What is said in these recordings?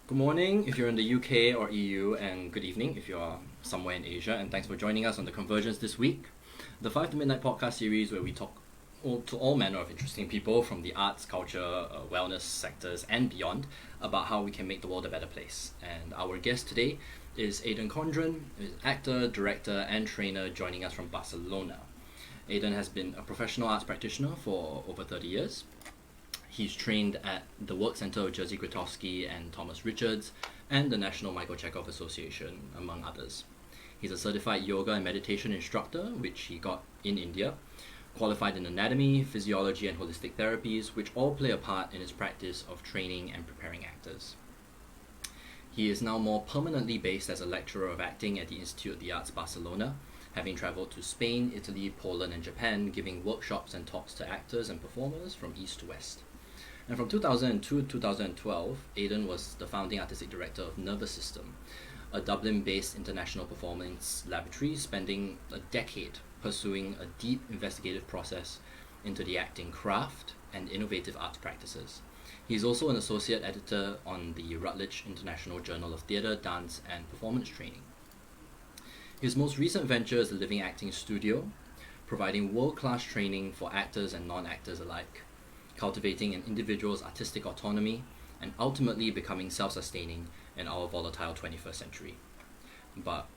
Good morning if you're in the UK or EU, and good evening if you're somewhere in Asia. And thanks for joining us on the Convergence this week, the 5 to Midnight podcast series where we talk to all manner of interesting people from the arts, culture, wellness sectors, and beyond about how we can make the world a better place. And our guest today is Aiden Condron, who's an actor, director, and trainer joining us from Barcelona. Aiden has been a professional arts practitioner for over 30 years. He's trained at the Work Center of Jerzy Grotowski and Thomas Richards and the National Michael Chekhov Association, among others. He's a certified yoga and meditation instructor, which he got in India, qualified in anatomy, physiology, and holistic therapies, which all play a part in his practice of training and preparing actors. He is now more permanently based as a lecturer of acting at the Institute of the Arts Barcelona, having travelled to Spain, Italy, Poland, and Japan, giving workshops and talks to actors and performers from east to west. And from 2002 to 2012, Aiden was the founding artistic director of Nervous System, a Dublin-based international performance laboratory spending a decade pursuing a deep investigative process into the acting craft and innovative arts practices. He's also an associate editor on the Routledge International Journal of Theatre, Dance, and Performance Training. His most recent venture is the Living Acting Studio, providing world-class training for actors and non-actors alike, cultivating an individual's artistic autonomy, and ultimately becoming self-sustaining in our volatile 21st century. But,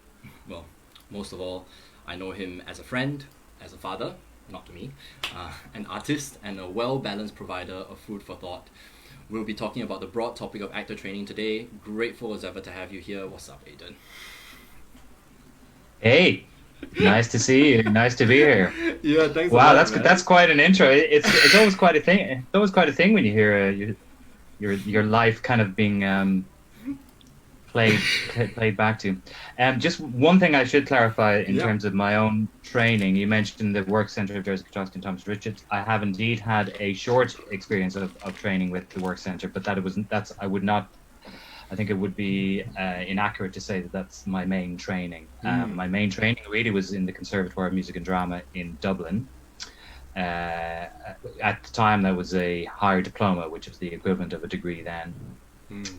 well, most of all, I know him as a friend, as a father, not to me, an artist, and a well-balanced provider of food for thought. We'll be talking about the broad topic of actor training today. Grateful as ever to have you here. What's up, Aiden? Hey, nice to see you. Nice to be here. Yeah, thanks. Wow, a lot, that's quite an intro. It's always quite a thing. It's always quite a thing when you hear your life kind of being played back to. Just one thing I should clarify in terms of my own training. You mentioned the Work Center of Jerzy Grotowski and Thomas Richards. I have indeed had a short experience of training with the Work Center, but I think it would be inaccurate to say that that's my main training. My main training really was in the Conservatoire of Music and Drama in Dublin. At the time, that was a higher diploma, which was the equivalent of a degree then.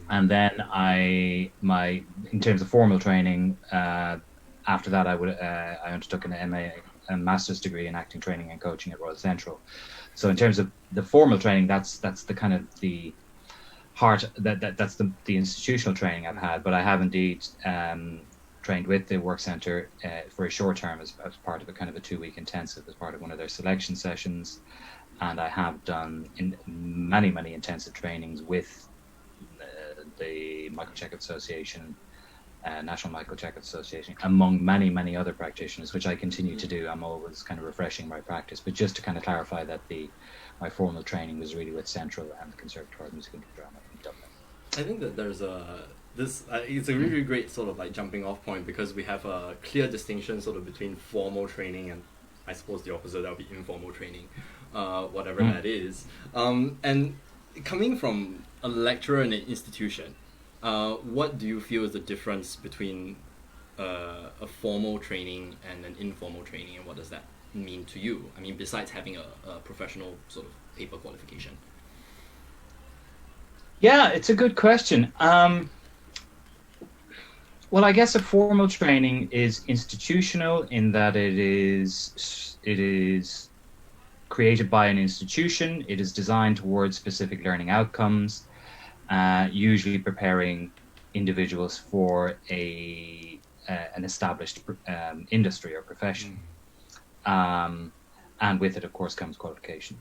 And then in terms of formal training, after that, I undertook an MA, a master's degree in acting training and coaching at Royal Central. So in terms of the formal training, that's the kind of the heart that's the institutional training I've had, but I have indeed trained with the Work Centre for a short term as part of a kind of a 2-week intensive as part of one of their selection sessions, and I have done in many intensive trainings with the Michael Chekhov Association, National Michael Chekhov Association, among many other practitioners, which I continue to do. I'm always kind of refreshing my practice, but just to kind of clarify that my formal training was really with Central and the Conservatoire of Music and Drama in Dublin. I think that there's it's a really great sort of like jumping off point, because we have a clear distinction sort of between formal training and I suppose the opposite, that would be informal training, whatever that is. And coming from a lecturer in an institution, what do you feel is the difference between a formal training and an informal training, and what does that mean to you? I mean, besides having a professional sort of paper qualification. Yeah, it's a good question. Well, I guess a formal training is institutional in that it is created by an institution. It is designed towards specific learning outcomes, usually preparing individuals for an established industry or profession. And with it, of course, comes qualification.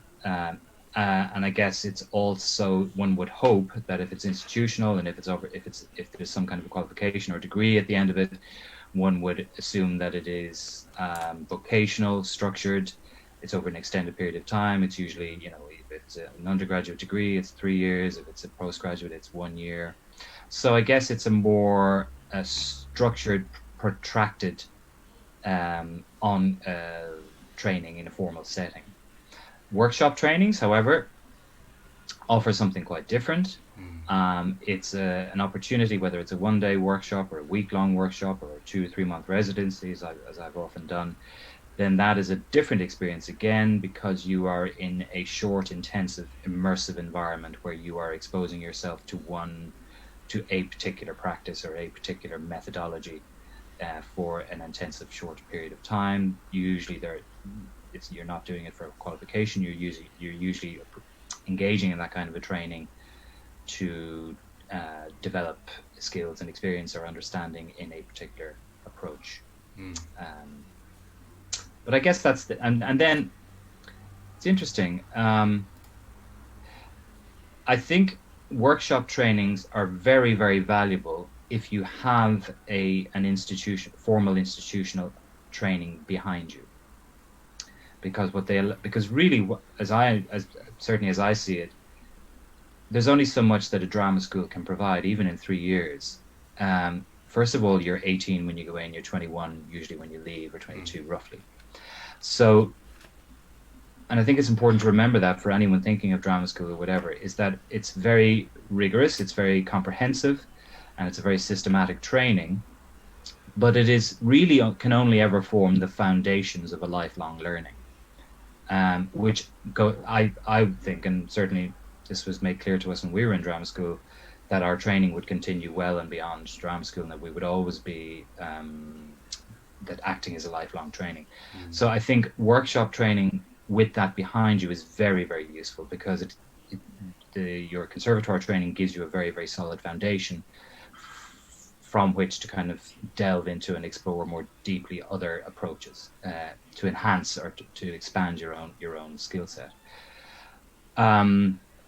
And I guess it's also, one would hope that if it's institutional and if there's some kind of a qualification or degree at the end of it, one would assume that it is vocational, structured. It's over an extended period of time. It's usually, if it's an undergraduate degree, it's 3 years. If it's a postgraduate, it's 1 year. So I guess it's a more structured, protracted training in a formal setting. Workshop trainings, however, offer something quite different. It's an opportunity, whether it's a 1-day workshop or a week-long workshop or a 2 or 3 month residencies, as I've often done, then that is a different experience again, because you are in a short, intensive, immersive environment where you are exposing yourself to to a particular practice or a particular methodology for an intensive short period of time. Usually you're not doing it for a qualification. You're usually engaging in that kind of a training to develop skills and experience or understanding in a particular approach. But I guess that's and then it's interesting. I think workshop trainings are very, very valuable if you have formal institutional training behind you. Because really, certainly as I see it, there's only so much that a drama school can provide, even in 3 years. First of all, you're 18 when you go in, you're 21 usually when you leave, or 22 roughly. So, and I think it's important to remember that for anyone thinking of drama school or whatever, is that it's very rigorous, it's very comprehensive, and it's a very systematic training. But it is really can only ever form the foundations of a lifelong learning, which I think, and certainly this was made clear to us when we were in drama school, that our training would continue well and beyond drama school, and that we would always be that acting is a lifelong training. So I think workshop training with that behind you is very, very useful, because your conservatoire training gives you a very, very solid foundation from which to kind of delve into and explore more deeply other approaches to enhance or to expand your own skill set.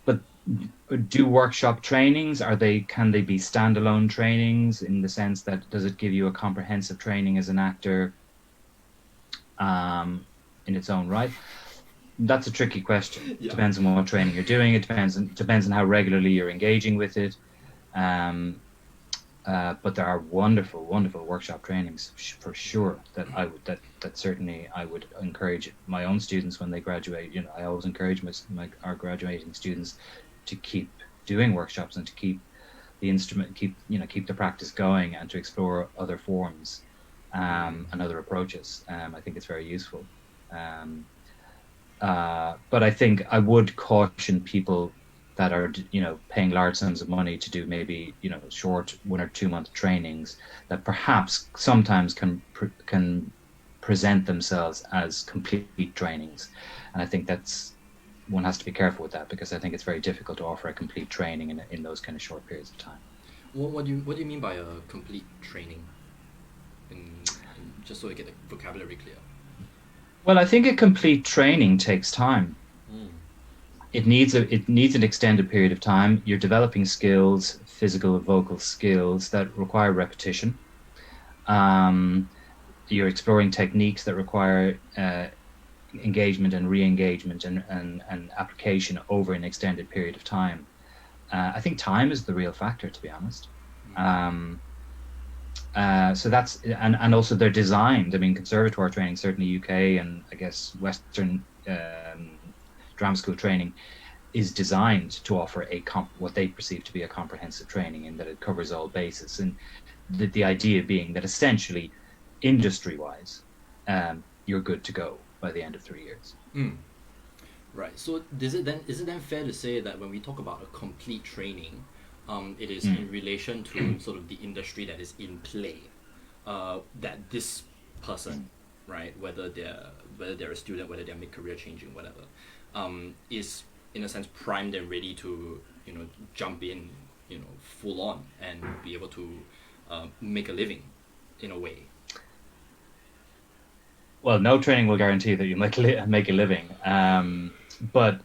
But do workshop trainings, can they be standalone trainings, in the sense that does it give you a comprehensive training as an actor in its own right? That's a tricky question. Yeah. Depends on what training you're doing. It depends on how regularly you're engaging with it. But there are wonderful, wonderful workshop trainings for sure that certainly I would encourage my own students when they graduate. I always encourage our graduating students to keep doing workshops and to keep the practice going, and to explore other forms and other approaches. I think it's very useful. But I think I would caution people that are, paying large sums of money to do maybe, short 1 or 2 month trainings that perhaps sometimes can present themselves as complete trainings. And I think one has to be careful with that, because I think it's very difficult to offer a complete training in those kind of short periods of time. What do you mean by a complete training? Just so I get the vocabulary clear. Well, I think a complete training takes time. It needs an extended period of time. You're developing skills, physical and vocal skills that require repetition. You're exploring techniques that require engagement and re-engagement and application over an extended period of time. I think time is the real factor, to be honest. So that's, and also they're designed. I mean, conservatoire training, certainly UK and I guess Western drama school training, is designed to offer what they perceive to be a comprehensive training, in that it covers all bases. And the idea being that essentially, industry-wise, you're good to go by the end of 3 years. Right. So is it then fair to say that when we talk about a complete training, it is in relation to sort of the industry that is in play, that this person, right, whether they're a student, whether they're mid-career changing, whatever, is in a sense primed and ready to jump in full on and be able to make a living in a way. Well, no training will guarantee that you make a living, but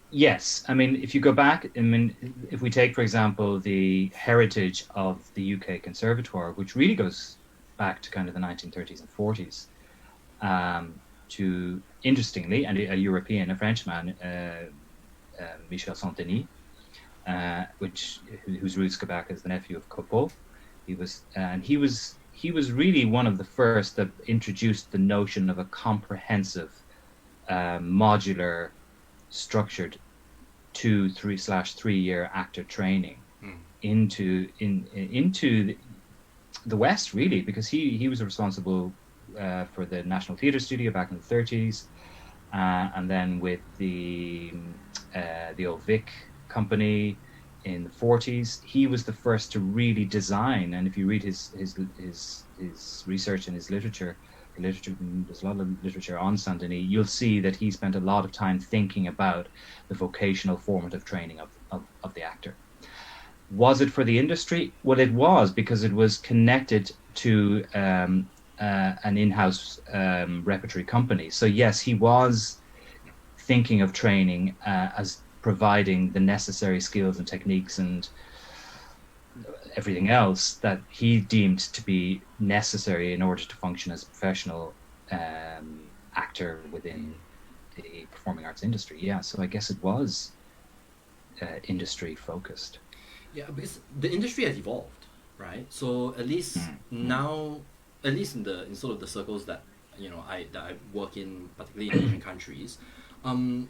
yes, I mean, if you go back, if we take, for example, the heritage of the UK Conservatoire, which really goes back to kind of the 1930s and 40s, to, interestingly, and a European, a Frenchman, Michel Saint-Denis, whose roots go back as the nephew of Coupeau. He was really one of the first that introduced the notion of a comprehensive, modular, structured 2-3 year actor training into the West, really, because he was responsible for the National Theatre Studio back in the 30s, and then with the Old Vic company in the 40s. He was the first to really design, and if you read his research and his literature, there's a lot of literature on Saint-Denis, you'll see that he spent a lot of time thinking about the vocational formative training of the actor. Was it for the industry? Well, it was, because it was connected to an in-house repertory company. So yes, he was thinking of training as providing the necessary skills and techniques and everything else that he deemed to be necessary in order to function as a professional actor within the performing arts industry. Yeah, so I guess it was industry focused. Yeah, because the industry has evolved, right? So at least now, at least in sort of the circles that I work in, particularly in Asian countries, and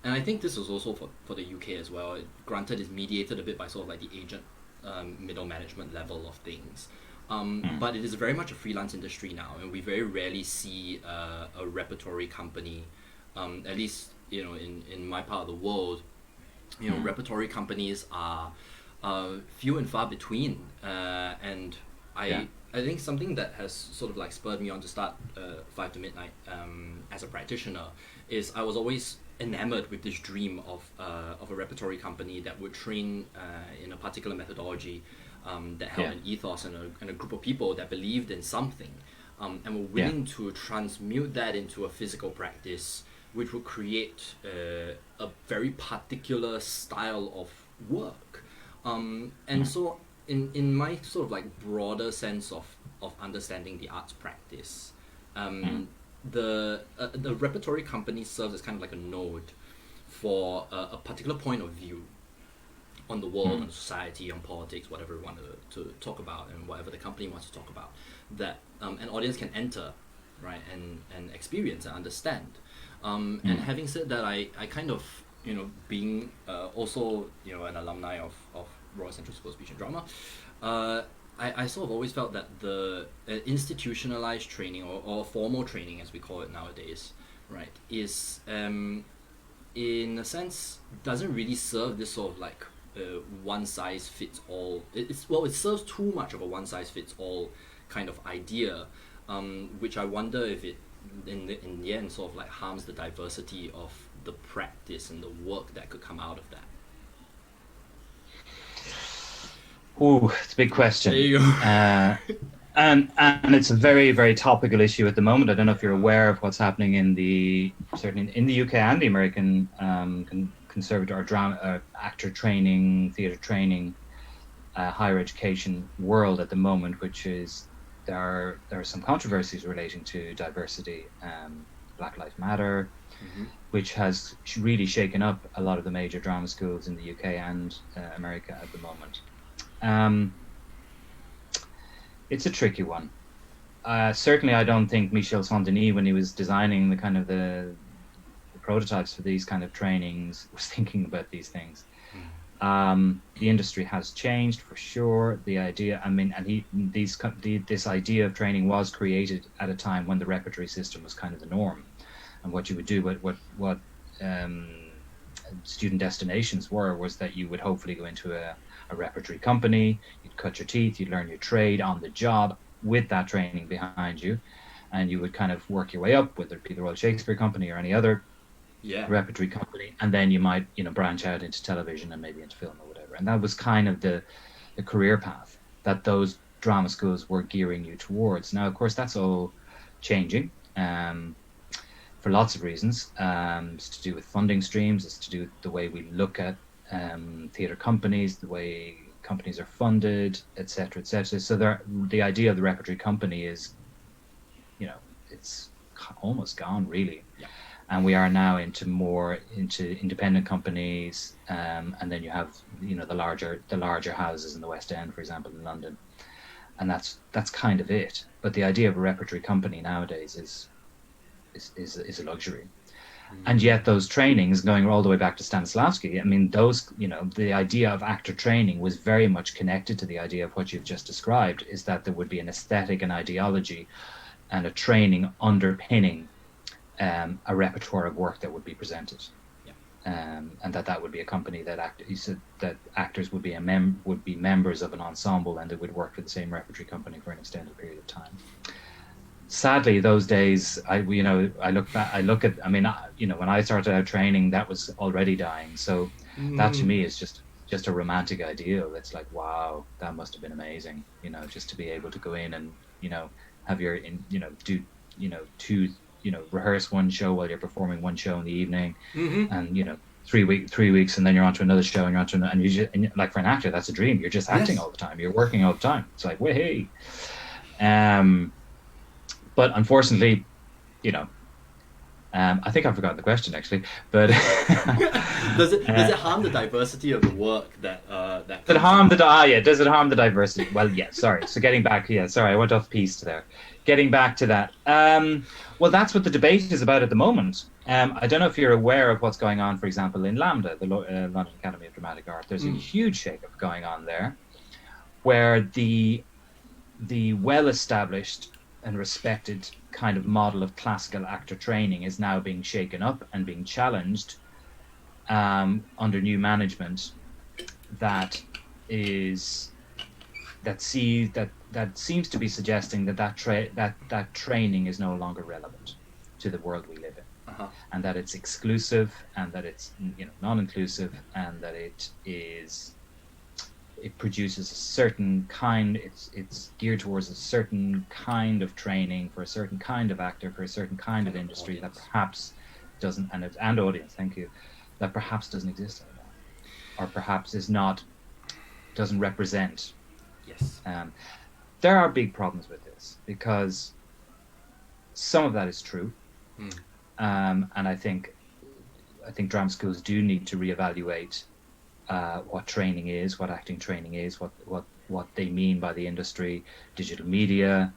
I think this is also for the UK as well. Granted, it's mediated a bit by sort of like the agent middle management level of things, but it is very much a freelance industry now, and we very rarely see a repertory company, at least in my part of the world. Repertory companies are few and far between, and I think something that has sort of like spurred me on to start 5 to Midnight as a practitioner is I was always enamored with this dream of a repertory company that would train in a particular methodology that held an ethos and a group of people that believed in something, and were willing to transmute that into a physical practice which would create a very particular style of work. And so in my sort of like broader sense of understanding the arts practice, the repertory company serves as kind of like a node for a particular point of view on the world, on society, on politics, whatever we want to talk about, and whatever the company wants to talk about, that an audience can enter, right, and experience and understand. And having said that, I kind of, being also, an alumni of Royal Central School of Speech and Drama, I sort of always felt that the institutionalized training or formal training, as we call it nowadays, right, is in a sense doesn't really serve this sort of like one size fits all. It serves too much of a one size fits all kind of idea, which I wonder if it in the end sort of like harms the diversity of the practice and the work that could come out of that. Ooh, it's a big question. There you go. And it's a very, very topical issue at the moment. I don't know if you're aware of what's happening certainly in the UK and the American conservative or drama actor training, theatre training, higher education world at the moment, which is there are some controversies relating to diversity, Black Lives Matter, which has really shaken up a lot of the major drama schools in the UK and America at the moment. It's a tricky one. Certainly, I don't think Michel Saint-Denis, when he was designing the kind of the prototypes for these kind of trainings, was thinking about these things. The industry has changed for sure. The idea, this idea of training was created at a time when the repertory system was kind of the norm, and what you would do, what student destinations was that you would hopefully go into a repertory company, you'd cut your teeth, you'd learn your trade on the job with that training behind you, and you would kind of work your way up, whether it be the Royal Shakespeare Company or any other repertory company, and then you might branch out into television and maybe into film or whatever. And that was kind of the career path that those drama schools were gearing you towards. Now, of course, that's all changing for lots of reasons. It's to do with funding streams, it's to do with the way we look at theatre companies, the way companies are funded, etc., etc. So the idea of the repertory company is, it's almost gone, really. Yeah. And we are now into independent companies, and then you have the larger houses in the West End, for example, in London, and that's kind of it. But the idea of a repertory company nowadays is a luxury. And yet those trainings, going all the way back to Stanislavski, the idea of actor training was very much connected to the idea of what you've just described, is that there would be an aesthetic and ideology and a training underpinning a repertoire of work that would be presented. Yeah. and that would be a company that he said that actors would be members of an ensemble, and they would work for the same repertory company for an extended period of time. Sadly, those days, I look at, I mean, when I started out training, that was already dying. So that to me is just a romantic ideal. It's like, wow, that must have been amazing, just to be able to go in and, have your, rehearse one show while you're performing one show in the evening, and, 3 weeks, and then you're on to another show, and you're on to another, and like for an actor, that's a dream. You're just acting all the time. You're working all the time. It's like, hey. But unfortunately, I think I forgot the question actually. But does it harm the diversity of the work that does it harm the diversity? Well, yeah. Sorry. So getting back, I went off piece there. Getting back to that. Well, that's what the debate is about at the moment. I don't know if you're aware of what's going on, for example, in LAMDA, the London Academy of Dramatic Art. There's a huge shake-up going on there, where the well-established and respected kind of model of classical actor training is now being shaken up and being challenged under new management that seems to be suggesting that training is no longer relevant to the world we live in, and that it's exclusive, and that it's non-inclusive, and that it produces a certain kind, it's geared towards a certain kind of training for a certain kind of actor, for a certain kind of industry that perhaps doesn't, and audience, thank you, that perhaps doesn't exist anymore, or perhaps doesn't represent. Yes. There are big problems with this, because some of that is true, and I think drama schools do need to reevaluate what training is, what acting training is, what they mean by the industry, digital media,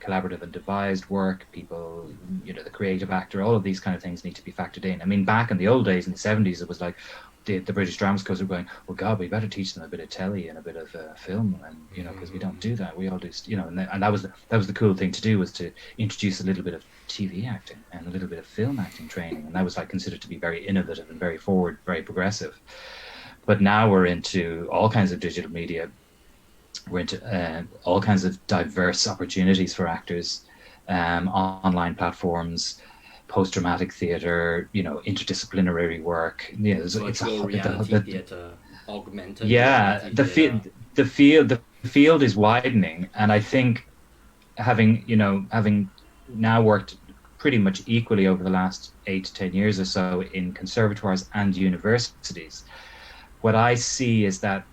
collaborative and devised work, people, the creative actor, all of these kind of things need to be factored in. I mean, back in the old days, in the 70s, it was like the British drama schools were going, well, God, we better teach them a bit of telly and a bit of film, and because we don't do that, we all do, and that was the cool thing to do, was to introduce a little bit of TV acting and a little bit of film acting training, and that was like considered to be very innovative and very forward, very progressive. But now we're into all kinds of digital media. We're into all kinds of diverse opportunities for actors, online platforms, post-dramatic theatre, interdisciplinary work. Virtual reality theatre, augmented. Yeah, the field is widening, and I think having now worked pretty much equally over the last 8 to 10 years or so in conservatoires and universities, what I see is that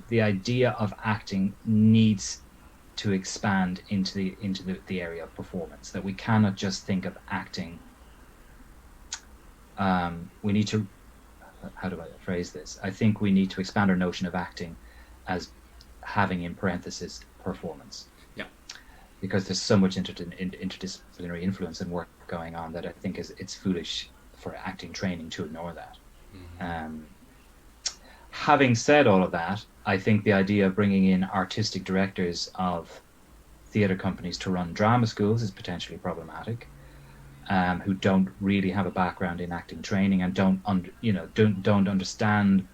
the idea of acting needs to expand into the area of performance, that we cannot just think of acting. We need to, how do I phrase this? I think we need to expand our notion of acting as having, in parenthesis, performance. Yeah. Because there's so much interdisciplinary influence and work going on that I think it's foolish for acting training to ignore that. Having said all of that, I think the idea of bringing in artistic directors of theatre companies to run drama schools is potentially problematic, who don't really have a background in acting training and don't understand,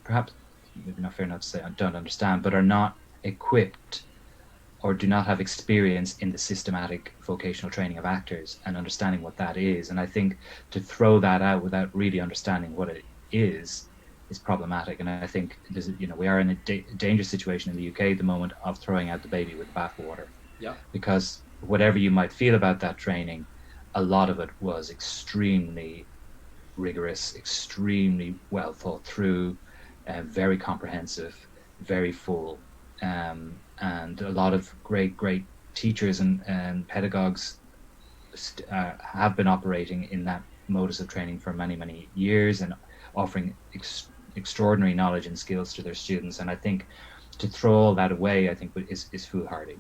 perhaps maybe not fair enough to say don't understand, but are not equipped or do not have experience in the systematic vocational training of actors and understanding what that is. And I think to throw that out without really understanding what it is problematic. And I think we are in a dangerous situation in the UK at the moment of throwing out the baby with the bathwater. Yeah. Because whatever you might feel about that training, a lot of it was extremely rigorous, extremely well thought through, very comprehensive, very full, and a lot of great teachers and pedagogues have been operating in that modus of training for many years and offering extraordinary knowledge and skills to their students. And I think to throw all that away, I think is foolhardy.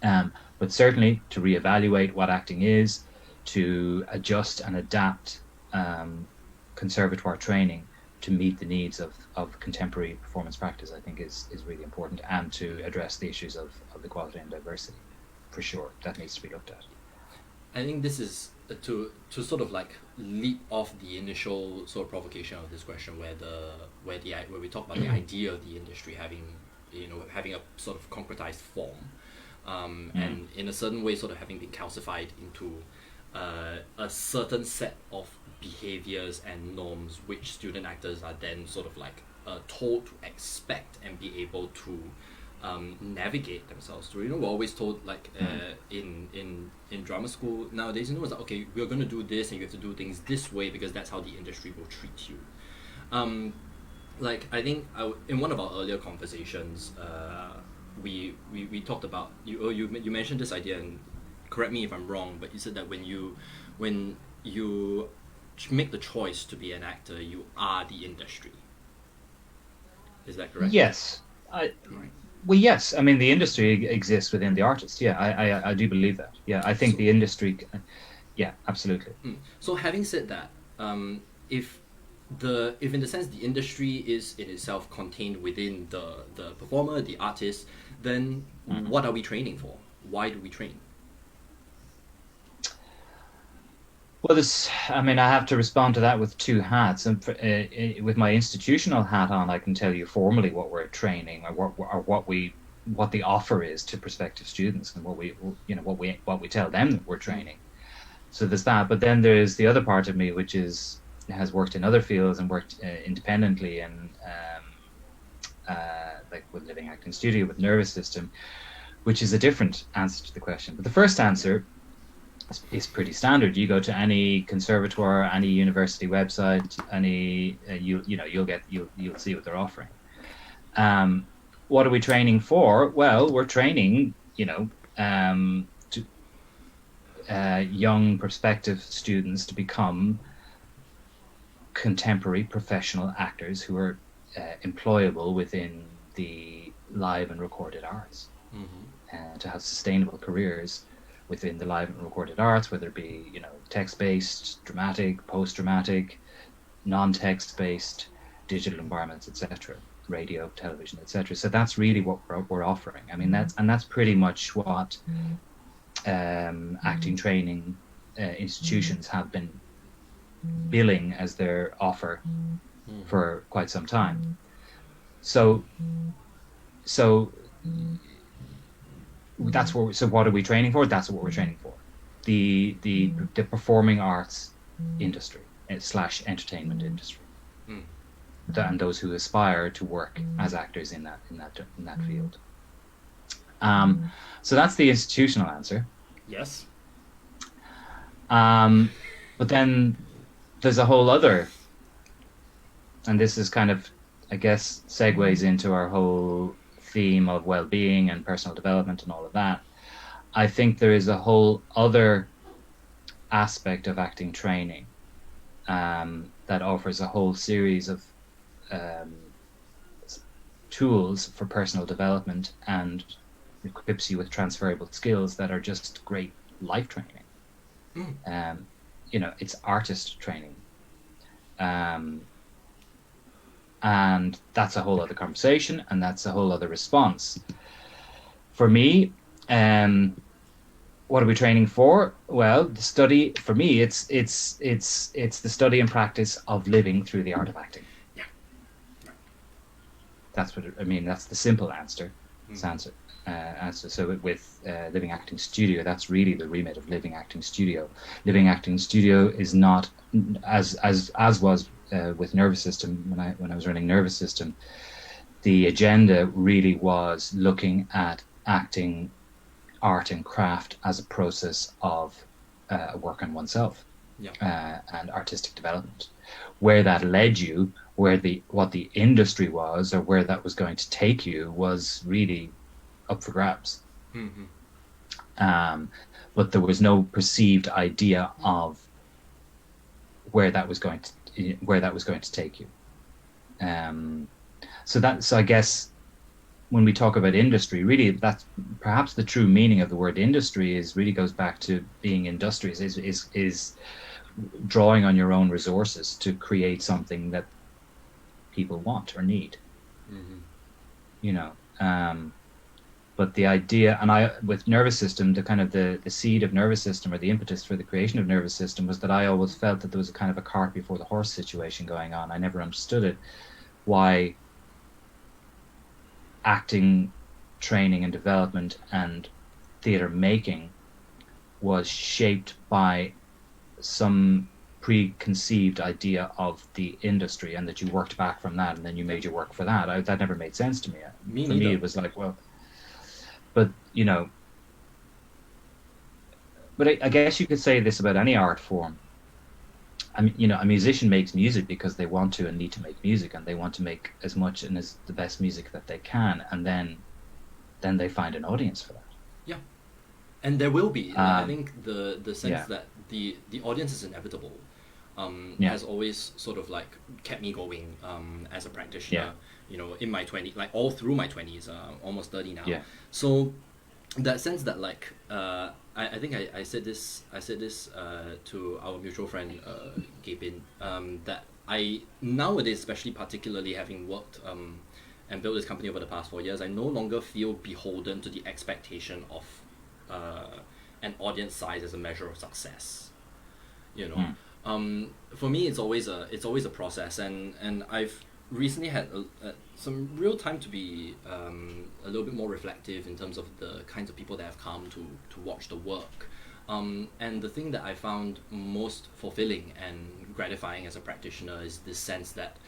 But certainly to reevaluate what acting is, to adjust and adapt conservatoire training to meet the needs of contemporary performance practice, I think is really important, and to address the issues of equality and diversity, for sure. That needs to be looked at. I think this is to sort of like leap off the initial sort of provocation of this question, where we talk about the idea of the industry having a sort of concretized form, and in a certain way sort of having been calcified into a certain set of behaviors and norms which student actors are then sort of like told to expect and be able to navigate themselves through. We're always told like in drama school nowadays, it's like, okay, we're going to do this and you have to do things this way because that's how the industry will treat you. Like I think in one of our earlier conversations, we talked about you mentioned this idea, and correct me if I'm wrong, but you said that when you make the choice to be an actor, you are the industry. Is that correct? Yes. Well, yes. I mean, the industry exists within the artist. Yeah, I do believe that. Yeah, I think the industry. Yeah, absolutely. So, having said that, if in the sense the industry is in itself contained within the performer, the artist, then what are we training for? Why do we train? Well, I have to respond to that with two hats. And with my institutional hat on, I can tell you formally what we're training, or what the offer is to prospective students, and what we tell them that we're training. So there's that. But then there's the other part of me, which has worked in other fields and worked independently, and like with Living Acting Studio, with nervous system, which is a different answer to the question. But the first answer is pretty standard. You go to any conservatoire, any university website, you'll see what they're offering. What are we training for? Well, we're training, young prospective students to become contemporary professional actors who are employable within the live and recorded arts, to have sustainable careers within the live and recorded arts, whether it be text-based, dramatic, post-dramatic, non-text-based, digital environments, etc., radio, television, etc. So that's really what we're offering. I mean, that's pretty much what acting training institutions have been billing as their offer for quite some time. So that's what. So what are we training for? That's what we're training for. The performing arts industry / entertainment industry, and those who aspire to work as actors in that field. So that's the institutional answer. Yes. But then there's a whole other, and this is kind of, I guess, segues into our whole theme of well-being and personal development and all of that. I think there is a whole other aspect of acting training that offers a whole series of tools for personal development and equips you with transferable skills that are just great life training. It's artist training. And that's a whole other conversation, and that's a whole other response. For me, what are we training for? Well, the study, for me, it's the study and practice of living through the art of acting. Yeah. That's what I mean. That's the simple answer. So with Living Acting Studio, that's really the remit of Living Acting Studio. Living Acting Studio is not as was with nervous system. When I was running nervous system, the agenda really was looking at acting, art and craft as a process of work on oneself, and artistic development. Where that led you, what the industry was, or where that was going to take you, was really up for grabs. But there was no perceived idea of where that was going to take you. So I guess when we talk about industry, really, that's perhaps the true meaning of the word industry really goes back to being industrious, is drawing on your own resources to create something that people want or need. But But the idea, with nervous system, the kind of the seed of nervous system, or the impetus for the creation of nervous system, was that I always felt that there was a kind of a cart before the horse situation going on. I never understood it, why acting training and development and theatre making was shaped by some preconceived idea of the industry, and that you worked back from that and then you made your work for that. That never made sense to me. For me, it was like, well, but but I guess you could say this about any art form. I mean, a musician makes music because they want to and need to make music, and they want to make as much and as the best music that they can, and then they find an audience for that. Yeah, and there will be. I think the sense that the audience is inevitable has always sort of like kept me going as a practitioner. In my 20s, like all through my 20s, almost 30 now. Yeah. So that sense that like I think I said this to our mutual friend Gapin, that I nowadays, especially particularly having worked and built this company over the past 4 years, I no longer feel beholden to the expectation of an audience size as a measure of success. For me, it's always a process, and I've recently had some real time to be a little bit more reflective in terms of the kinds of people that have come to watch the work. And the thing that I found most fulfilling and gratifying as a practitioner is this sense that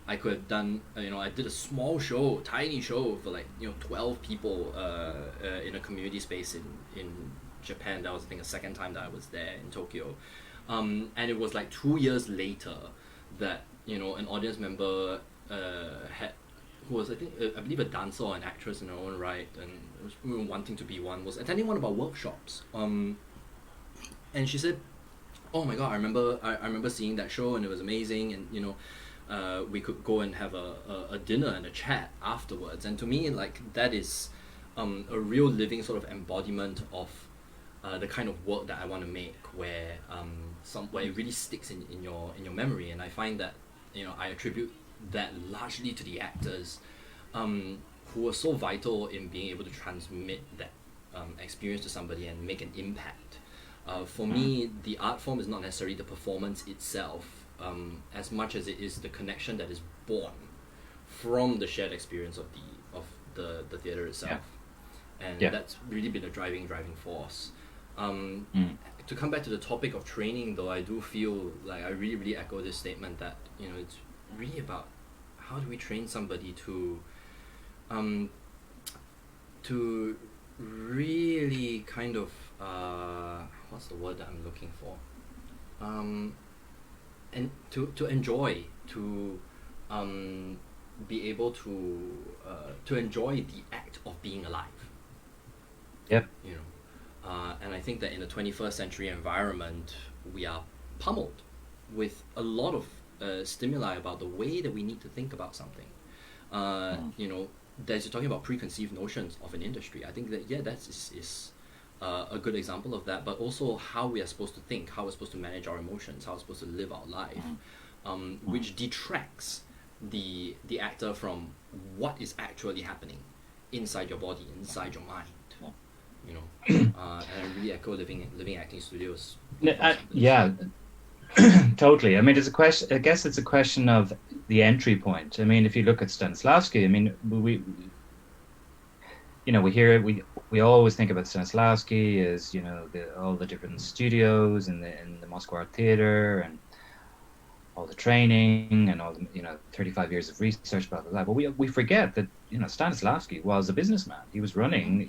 I could have done, I did a small show, tiny show for 12 people in a community space in Japan. That was, I think, the second time that I was there in Tokyo. And it was like 2 years later that, an audience member who was, I believe, a dancer or an actress in her own right, and was wanting to be one, was attending one of our workshops. And she said, "Oh my God, I remember seeing that show, and it was amazing, and we could go and have a dinner and a chat afterwards." And to me, like, that is a real living sort of embodiment of the kind of work that I want to make, where where it really sticks in your memory. And I find that I attribute that largely to the actors who were so vital in being able to transmit that experience to somebody and make an impact. For me, the art form is not necessarily the performance itself, as much as it is the connection that is born from the shared experience of the theatre itself. And that's really been a driving force. To come back to the topic of training, though, I do feel like I really echo this statement that it's really about how do we train somebody to really kind of what's the word that I'm looking for, and to enjoy, to be able to enjoy the act of being alive. Yep. And I think that in the 21st century environment, we are pummeled with a lot of stimuli about the way that we need to think about something. As you're talking about preconceived notions of an industry, I think that that is a good example of that. But also how we are supposed to think, how we're supposed to manage our emotions, how we're supposed to live our life, which detracts the actor from what is actually happening inside your body, inside your mind. And I really echo living acting studios. Yeah, totally. I mean, it's a question. I guess it's a question of the entry point. I mean, if you look at Stanislavski, I mean, we always think about Stanislavski as all the different studios in the Moscow Art Theatre and all the training and all the 35 years of research, blah blah blah. But we forget that Stanislavski was a businessman. He was running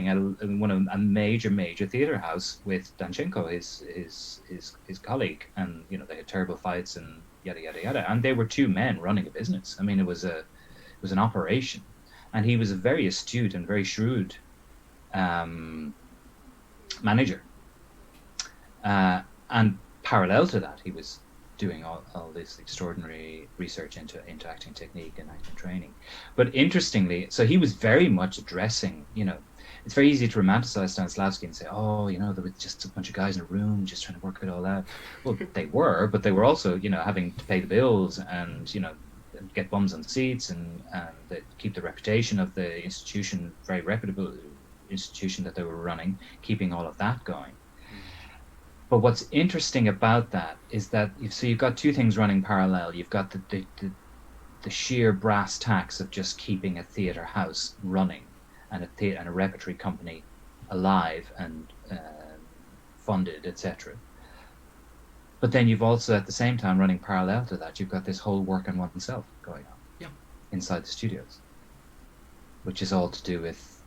a major theatre house with Danchenko, his colleague, and they had terrible fights and yada yada yada. And they were two men running a business. I mean, it was an operation, and he was a very astute and very shrewd manager. And parallel to that, he was doing all this extraordinary research into acting technique and acting training. But interestingly, so he was very much addressing, it's very easy to romanticize Stanislavski and say, there were just a bunch of guys in a room just trying to work it all out. Well, they were, but they were also, having to pay the bills and, get bums on seats, and they keep the reputation of the institution, very reputable institution that they were running, keeping all of that going. But what's interesting about that is that you've got two things running parallel. You've got the sheer brass tacks of just keeping a theatre house running and a repertory company alive and funded, etc. But then you've also, at the same time, running parallel to that, you've got this whole work on oneself going on inside the studios, which is all to do with,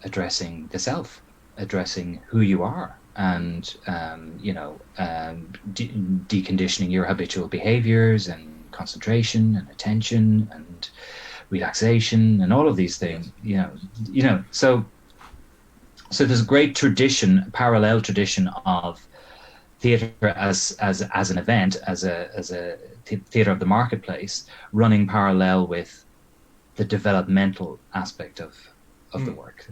addressing the self, addressing who you are, and deconditioning your habitual behaviors and concentration and attention and relaxation and all of these things. So there's a great tradition, parallel tradition of theatre as an event, as a theatre of the marketplace, running parallel with the developmental aspect of the work.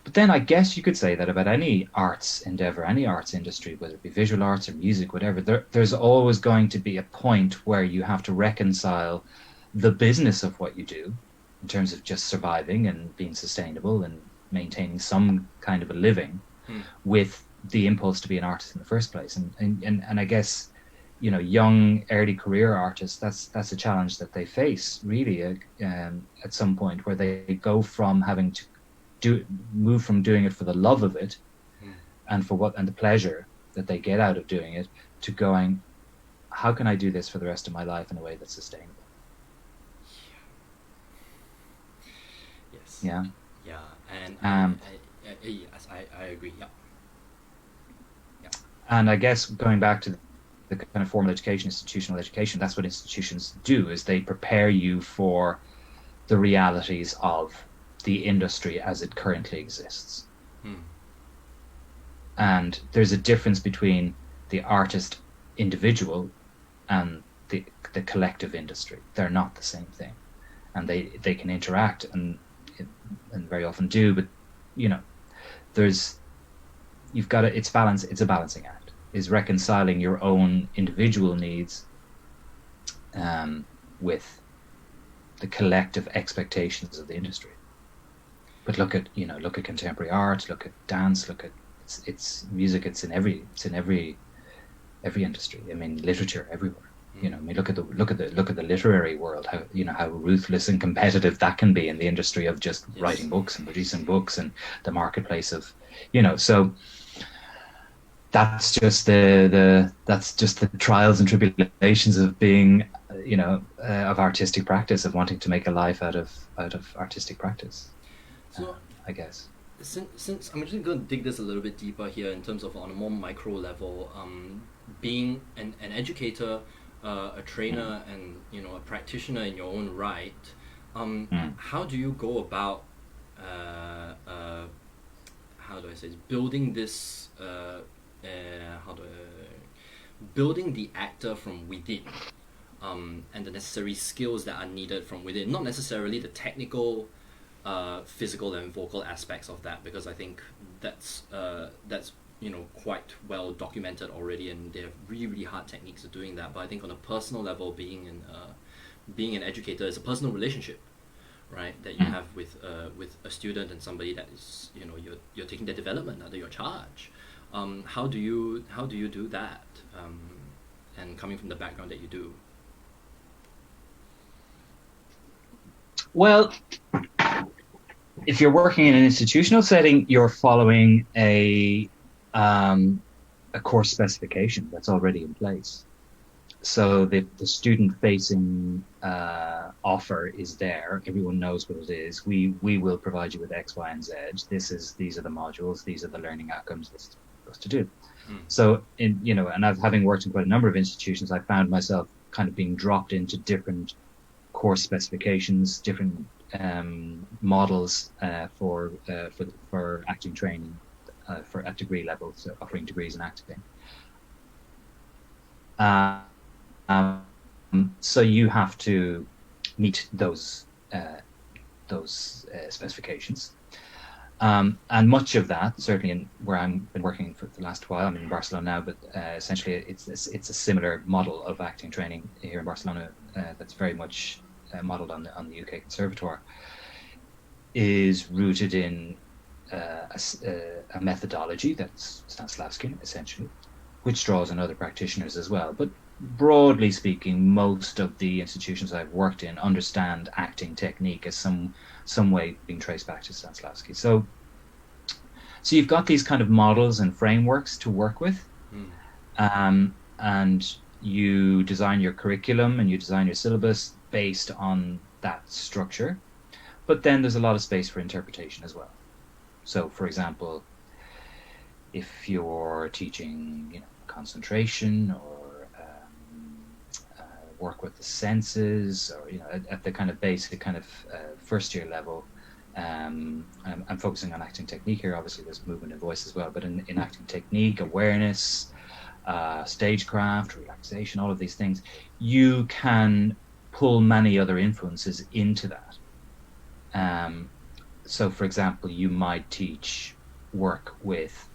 But then I guess you could say that about any arts endeavor, any arts industry, whether it be visual arts or music, whatever, there's always going to be a point where you have to reconcile the business of what you do in terms of just surviving and being sustainable and maintaining some kind of a living with the impulse to be an artist in the first place. And I guess, young early career artists, that's a challenge that they face really at some point, where they go from having to move from doing it for the love of it and the pleasure that they get out of doing it, to going, how can I do this for the rest of my life in a way that's sustainable? Yes. Yeah. Yeah. And yes, I agree. Yeah. And I guess going back to the kind of formal education, institutional education, that's what institutions do, is they prepare you for the realities of the industry as it currently exists. And there's a difference between the artist individual and the collective industry. They're not the same thing, and they can interact and very often do, but it's a balancing act, is reconciling your own individual needs with the collective expectations of the industry. But look at contemporary art, look at dance, look at it's music. It's in every industry. I mean, literature everywhere. Look at the literary world. How ruthless and competitive that can be in the industry of just writing books and producing books, and the marketplace of, So that's just the trials and tribulations of being, of artistic practice, of wanting to make a life out of artistic practice. So I guess. Since I'm just going to dig this a little bit deeper here in terms of on a more micro level, being an educator, a trainer, and a practitioner in your own right, how do you go about how do I say this? Building this building the actor from within, and the necessary skills that are needed from within, not necessarily the technical physical and vocal aspects of that, because I think that's quite well documented already, and they have really, really hard techniques of doing that. But I think on a personal level, being an educator is a personal relationship, right, that you have with a student and somebody that is, you're taking their development under your charge. How do you do that? And coming from the background that you do. Well, if you're working in an institutional setting, you're following a course specification that's already in place. So the student-facing offer is there. Everyone knows what it is. We will provide you with X, Y, and Z. These are the modules. These are the learning outcomes this is supposed to do. So and having worked in quite a number of institutions, I found myself kind of being dropped into different course specifications, different models for acting training at degree level, so offering degrees in acting. So you have to meet those specifications. And much of that, certainly in where I've been working for the last while, I'm in Barcelona now, but essentially it's a similar model of acting training here in Barcelona that's very much modeled on the UK Conservatoire, is rooted in a methodology that's Stanislavski, essentially, which draws on other practitioners as well. But broadly speaking, most of the institutions I've worked in understand acting technique as some way being traced back to Stanislavski. So you've got these kind of models and frameworks to work with, and you design your curriculum and you design your syllabus based on that structure. But then there's a lot of space for interpretation as well. So, for example, if you're teaching, concentration or work with the senses, or at the kind of basic kind of first year level, I'm focusing on acting technique here. Obviously, there's movement and voice as well, but in acting technique, awareness, stagecraft, relaxation, all of these things, you can pull many other influences into that. So, for example, you might teach work with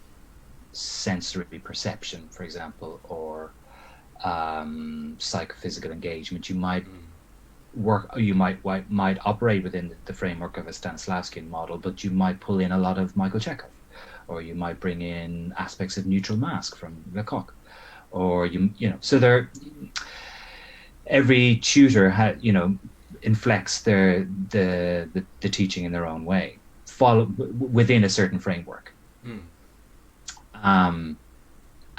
sensory perception, for example, or psychophysical engagement. You might might operate within the framework of a Stanislavskian model, but you might pull in a lot of Michael Chekhov, or you might bring in aspects of neutral mask from Lecoq, or so every tutor inflects the teaching in their own way, within a certain framework.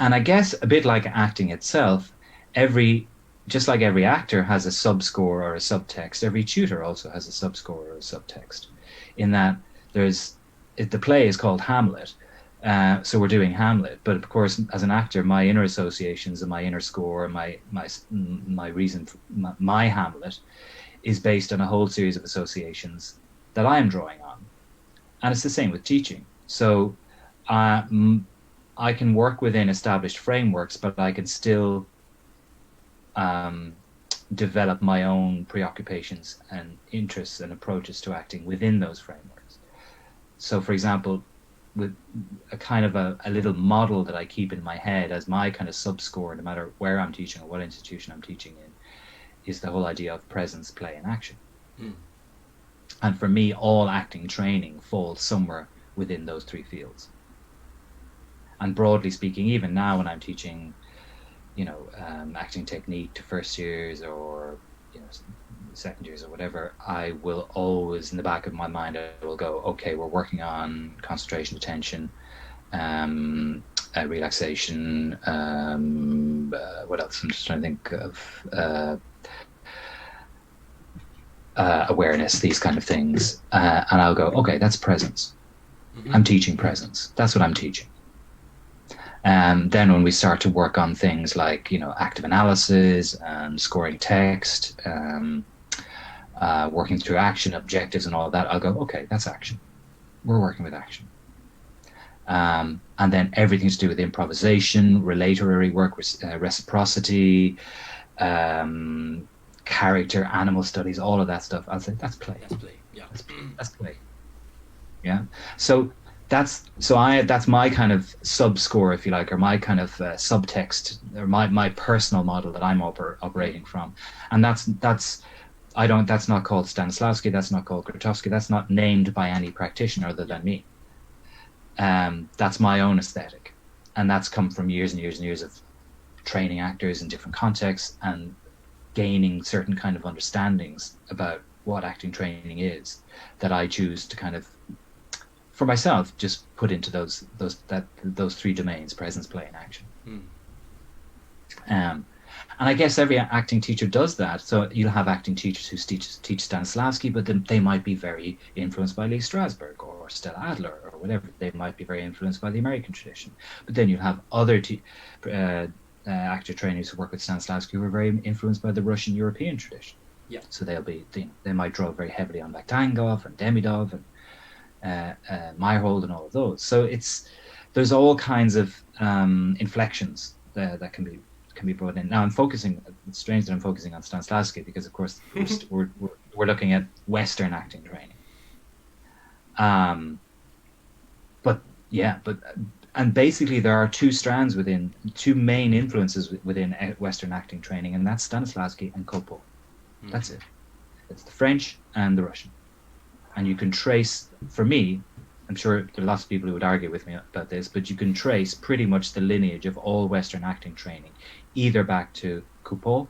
And I guess a bit like acting itself, just like every actor has a subscore or a subtext, every tutor also has a subscore or a subtext. In that the play is called Hamlet, so we're doing Hamlet. But of course, as an actor, my inner associations and my inner score, my reason, my Hamlet, is based on a whole series of associations that I am drawing on. And it's the same with teaching. So I can work within established frameworks, but I can still develop my own preoccupations and interests and approaches to acting within those frameworks. So, for example, with a kind of a little model that I keep in my head as my kind of sub-score, no matter where I'm teaching or what institution I'm teaching in, is the whole idea of presence, play, and action. And for me, all acting training falls somewhere within those three fields. And broadly speaking, even now when I'm teaching, acting technique to first years or second years or whatever, I will always, in the back of my mind, I will go, okay, we're working on concentration, attention, relaxation. What else? I'm just trying to think of. Awareness, these kind of things, and I'll go, okay, that's presence. I'm teaching presence. That's what I'm teaching. Then when we start to work on things like active analysis and scoring text, working through action objectives and all of that, I'll go, okay, that's action. We're working with action. And then everything to do with improvisation, relatory work, reciprocity, character, animal studies, all of that stuff, I'll say that's play. That's play. Yeah. That's play. Yeah. So that's my kind of sub-score, if you like, or my kind of subtext, or my personal model that I'm operating from. And that's not called Stanislavski, that's not called Grotowski, that's not named by any practitioner other than me. That's my own aesthetic. And that's come from years and years and years of training actors in different contexts and gaining certain kind of understandings about what acting training is, that I choose to kind of, for myself, just put into those three domains: presence, play, and action. And I guess every acting teacher does that. So you'll have acting teachers who teach Stanislavski, but then they might be very influenced by Lee Strasberg or Stella Adler or whatever. They might be very influenced by the American tradition. But then you'll have other actor trainers who work with Stanislavski who are very influenced by the Russian European tradition. Yeah. So they might draw very heavily on Vakhtangov and Demidov and Meyerhold and all of those. So there's all kinds of inflections that can be brought in. Now it's strange that I'm focusing on Stanislavski because of course we're looking at Western acting training. but yeah, and basically there are two main influences within Western acting training, and that's Stanislavski and Copo. That's it. It's the French and the Russian. And you can trace, for me, I'm sure there are lots of people who would argue with me about this, but you can trace pretty much the lineage of all Western acting training, either back to Copo,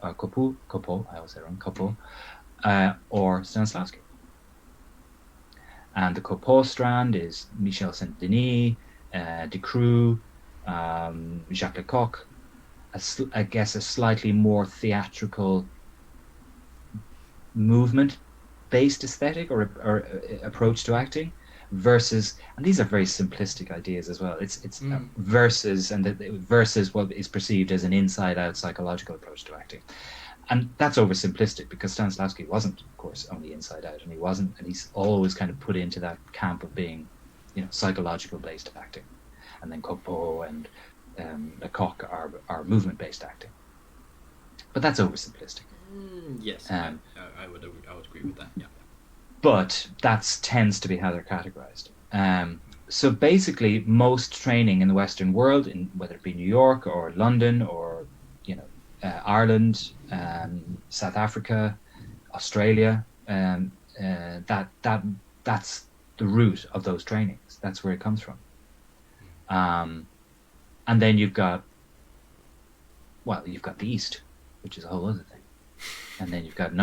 I always say it wrong, Copo, or Stanislavski. And the Copo strand is Michel Saint-Denis, Decroux, Jacques Lecoq, I guess a slightly more theatrical movement-based aesthetic or approach to acting, versus, and these are very simplistic ideas as well. It's versus what is perceived as an inside-out psychological approach to acting. And that's oversimplistic, because Stanislavski wasn't, of course, only inside out, and he's always kind of put into that camp of being, psychological based acting. And then Copo and Lecoq are movement based acting. But that's oversimplistic. Yes, I would agree with that. Yeah. But that tends to be how they're categorized. So basically, most training in the Western world, whether it be New York or London or Ireland, South Africa, Australia, that's the root of those trainings. That's where it comes from. And then you've got the East, which is a whole other thing. And then you've got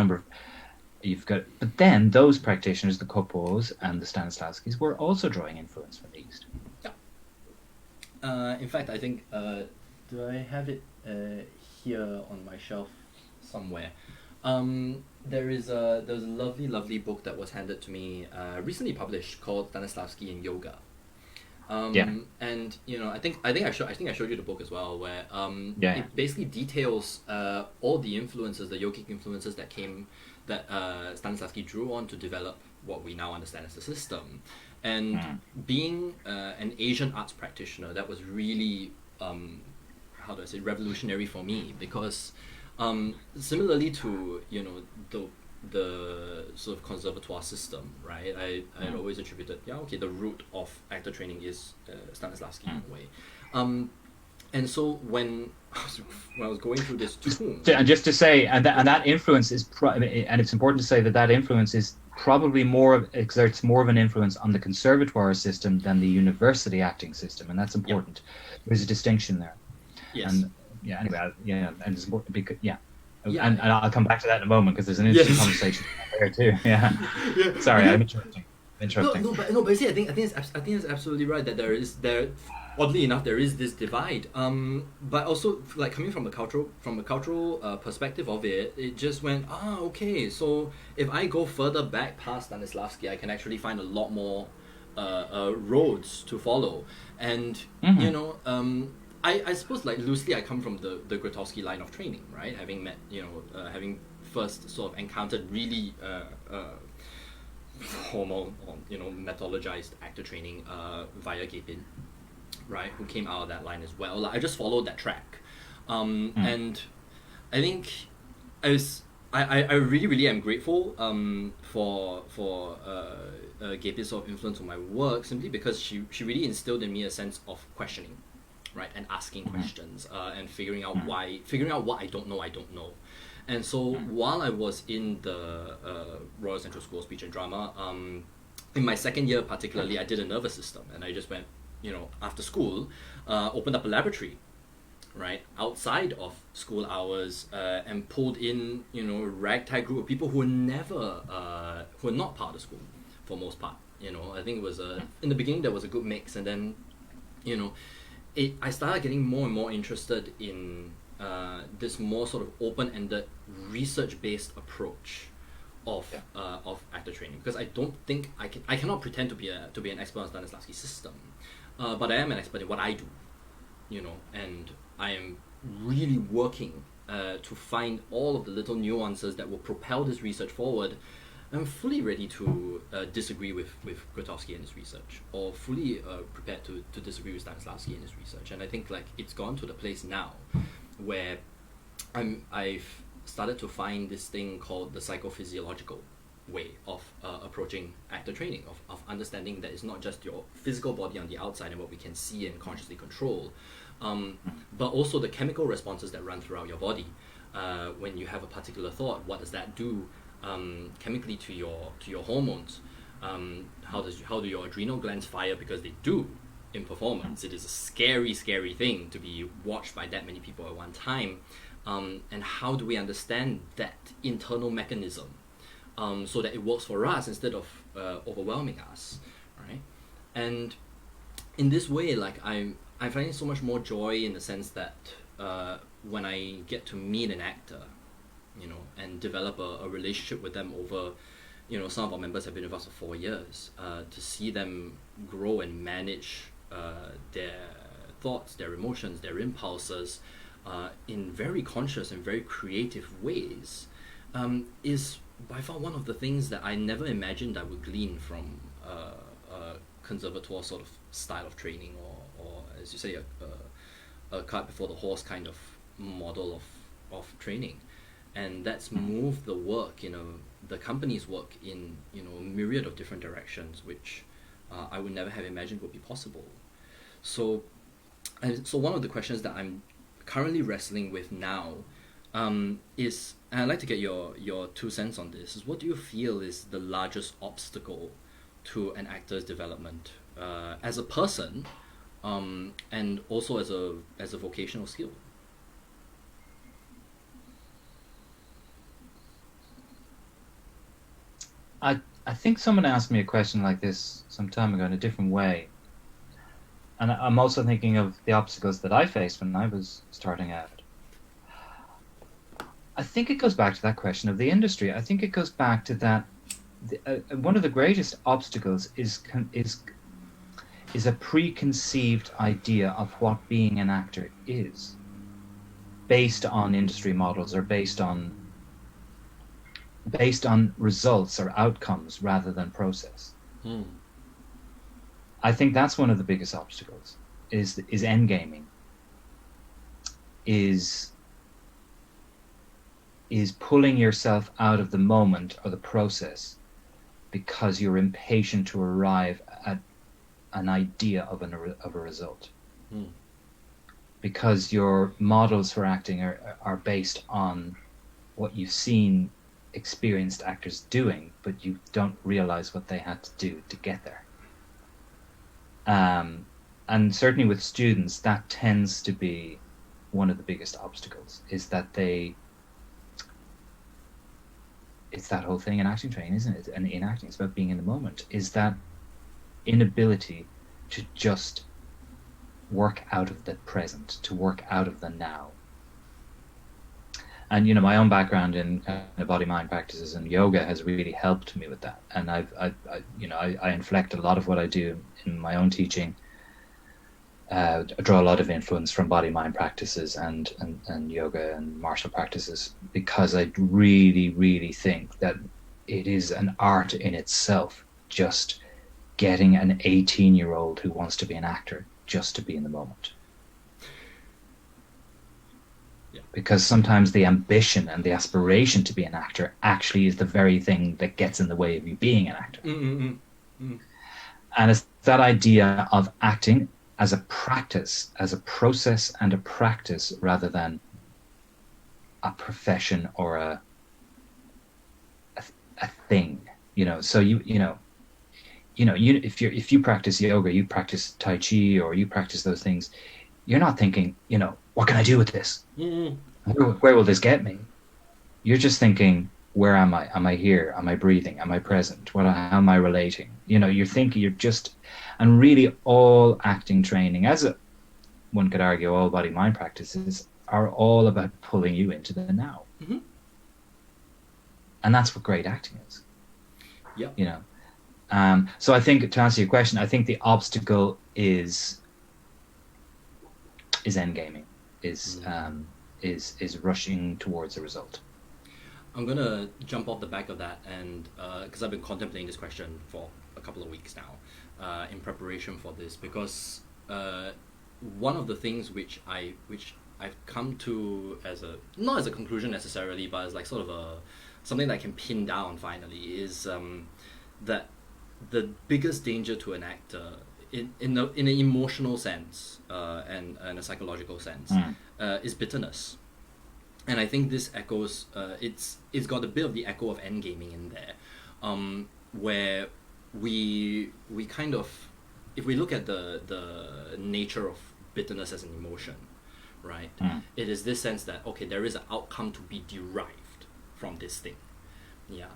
but then those practitioners, the Copos and the Stanislavskis, were also drawing influence from the East. Yeah. In fact, I think, do I have it here on my shelf somewhere? There's a lovely book that was handed to me, recently published, called Stanislavski in Yoga. And I think I showed you the book as well, where it basically details all the influences, the yogic influences that Stanislavski drew on to develop what we now understand as the system. And being an Asian arts practitioner, that was really revolutionary for me, because similarly to the sort of conservatoire system, right? I had always attributed, the root of actor training is Stanislavski in a way. And so when I was going through this tomb, and just to say, and that influence is, and it's important to say that influence is probably exerts more of an influence on the conservatoire system than the university acting system, and that's important. There's a distinction there. Yes. And and it's important because and I'll come back to that in a moment, because there's an interesting conversation there too. Yeah. Sorry, I'm interrupting. No, but see, I think it's absolutely right that there oddly enough there is this divide. But also, like, coming from a cultural perspective of it, it just went, okay. So if I go further back past Stanislavski, I can actually find a lot more roads to follow, and I suppose, like, loosely, I come from the Grotowski line of training, right? Having met, having first sort of encountered really formal, methodologized actor training via Gapin, right? Who came out of that line as well. Like, I just followed that track, and I think I really, really am grateful for Gapin's sort of influence on my work, simply because she really instilled in me a sense of questioning, right, and asking questions, and figuring out what I don't know. And so while I was in the Royal Central School of Speech and Drama, in my second year particularly, I did a nervous system, and I just went, after school, opened up a laboratory, right, outside of school hours, and pulled in, a ragtag group of people who were not part of school, for most part. I think it was in the beginning there was a good mix, and then, I started getting more and more interested in this more sort of open-ended, research-based approach of actor training, because I don't think I cannot pretend to be an expert on Stanislavski's system, but I am an expert in what I do, and I am really working to find all of the little nuances that will propel this research forward. I'm fully ready to disagree with Grotowski and his research, or fully prepared to disagree with Stanislavski and his research. And I think, like, it's gone to the place now where I've started to find this thing called the psychophysiological way of approaching actor training, of understanding that it's not just your physical body on the outside and what we can see and consciously control, but also the chemical responses that run throughout your body. When you have a particular thought, what does that do chemically to your hormones? How do your adrenal glands fire? Because they do in performance. It is a scary thing to be watched by that many people at one time. And how do we understand that internal mechanism so that it works for us instead of overwhelming us, right? And in this way, like I'm finding so much more joy in the sense that when I get to meet an actor, and develop a relationship with them over, some of our members have been with us for 4 years, to see them grow and manage their thoughts, their emotions, their impulses in very conscious and very creative ways, is by far one of the things that I never imagined I would glean from a conservatoire sort of style of training, or as you say, a cart before the horse kind of model of training. And that's moved the work, the company's work in, a myriad of different directions, which I would never have imagined would be possible. So one of the questions that I'm currently wrestling with now is, and I'd like to get your 2 cents on this, is what do you feel is the largest obstacle to an actor's development as a person, and also as a vocational skill? I think someone asked me a question like this some time ago in a different way. And I'm also thinking of the obstacles that I faced when I was starting out. I think it goes back to that question of the industry. I think it goes back to that one of the greatest obstacles is a preconceived idea of what being an actor is, based on industry models or based on results or outcomes rather than process. I think that's one of the biggest obstacles, is endgaming, is pulling yourself out of the moment or the process because you're impatient to arrive at an idea of a result. Because your models for acting are based on what you've seen experienced actors doing, but you don't realize what they had to do to get there. And certainly with students, that tends to be one of the biggest obstacles, is that it's that whole thing in acting training, isn't it? And in acting, it's about being in the moment, is that inability to just work out of the present, to work out of the now. And my own background in body-mind practices and yoga has really helped me with that. And I inflect a lot of what I do in my own teaching. I draw a lot of influence from body-mind practices and yoga and martial practices, because I really, really think that it is an art in itself, just getting an 18-year-old who wants to be an actor just to be in the moment. Because sometimes the ambition and the aspiration to be an actor actually is the very thing that gets in the way of you being an actor. And it's that idea of acting as a practice, as a process and a practice, rather than a profession or a thing. So if you practice yoga, you practice Tai Chi, or you practice those things, you're not thinking, what can I do with this? Where will this get me? You're just thinking, where am I? Am I here? Am I breathing? Am I present? How am I relating? You're thinking, and really all acting training, one could argue all body-mind practices, are all about pulling you into the now. And that's what great acting is. So I think, to answer your question, I think the obstacle is endgaming, is rushing towards a result. I'm gonna jump off the back of that, and because I've been contemplating this question for a couple of weeks now, in preparation for this, because one of the things which I've come to as not as a conclusion necessarily, but as like sort of something that I can pin down finally is that the biggest danger to an actor in an emotional sense and a psychological sense is bitterness. And I think this echoes, it's got a bit of the echo of endgaming in there, where we kind of, if we look at the nature of bitterness as an emotion, right? It is this sense that, okay, there is an outcome to be derived from this thing. Yeah.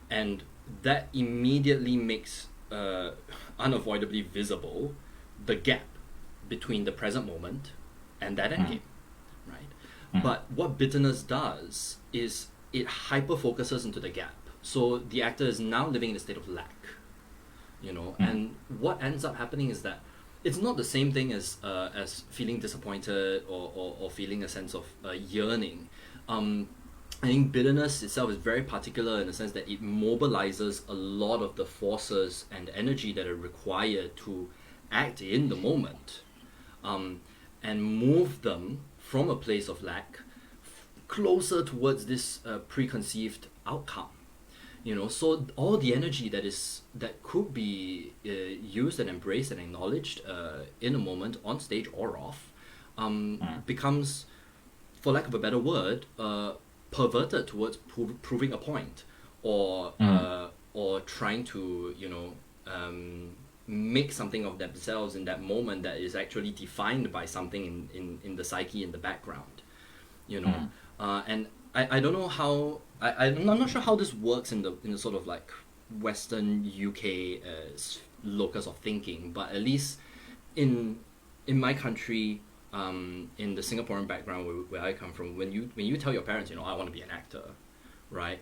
And that immediately makes unavoidably visible the gap between the present moment and that endgame, right? But what bitterness does is it hyper-focuses into the gap. So the actor is now living in a state of lack, and what ends up happening is that it's not the same thing as feeling disappointed or feeling a sense of yearning. I think bitterness itself is very particular in the sense that it mobilizes a lot of the forces and energy that are required to act in the moment, and move them from a place of lack closer towards this preconceived outcome. So all the energy that could be used and embraced and acknowledged in a moment, on stage or off, becomes, for lack of a better word, perverted towards proving a point, or trying to make something of themselves in that moment that is actually defined by something in the psyche in the background, and I don't know how I'm not sure how this works in the sort of like Western UK locus of thinking, but at least in my country, in the Singaporean background where I come from, when you tell your parents, I want to be an actor, right?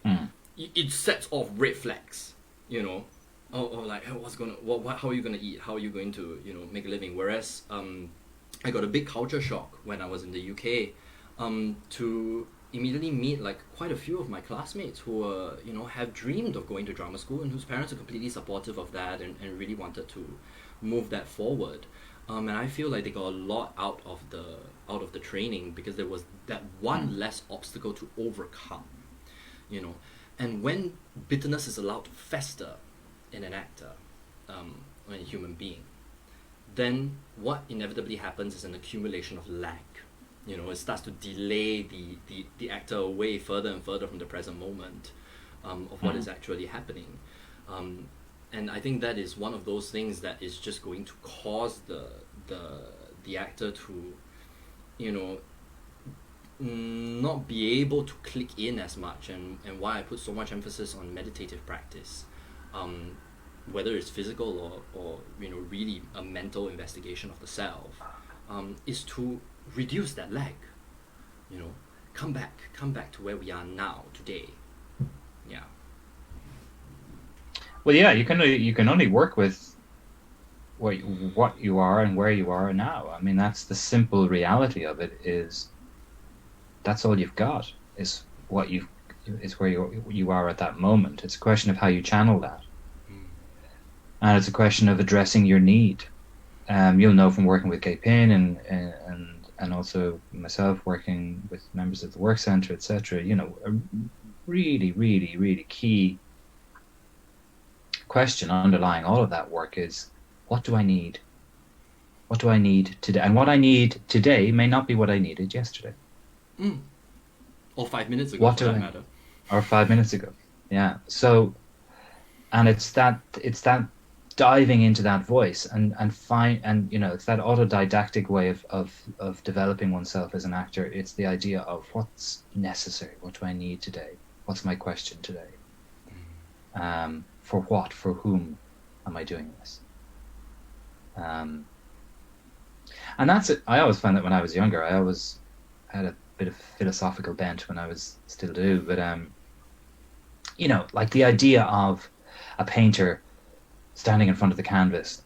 It sets off red flags, like how are you gonna eat? How are you going to make a living? Whereas I got a big culture shock when I was in the UK, to immediately meet like quite a few of my classmates who have dreamed of going to drama school and whose parents are completely supportive of that and really wanted to move that forward. And I feel like they got a lot out of the training because there was that one less obstacle to overcome, And when bitterness is allowed to fester in an actor, or in a human being, then what inevitably happens is an accumulation of lack. It starts to delay the actor away further and further from the present moment of what is actually happening. And I think that is one of those things that is just going to cause the actor to, not be able to click in as much, and why I put so much emphasis on meditative practice, whether it's physical or really a mental investigation of the self, is to reduce that lag, come back to where we are now, today. Yeah. Well, yeah, you can only work with what you are and where you are now. I mean, that's the simple reality of it. Is that's all you've got, is where you are at that moment. It's a question of how you channel that, and it's a question of addressing your need. You'll know from working with Kay Pin and also myself working with members of the work center, etc. A really, really, really key question underlying all of that work is, what do I need? What do I need today? And what I need today may not be what I needed yesterday. Or 5 minutes ago, for that matter. Or 5 minutes ago. Yeah. So, and it's that diving into that voice and it's that autodidactic way of developing oneself as an actor. It's the idea of what's necessary. What do I need today? What's my question today? For what? For whom am I doing this? And that's it. I always found that when I was younger, I always had a bit of philosophical bent when I was still do, but like the idea of a painter standing in front of the canvas,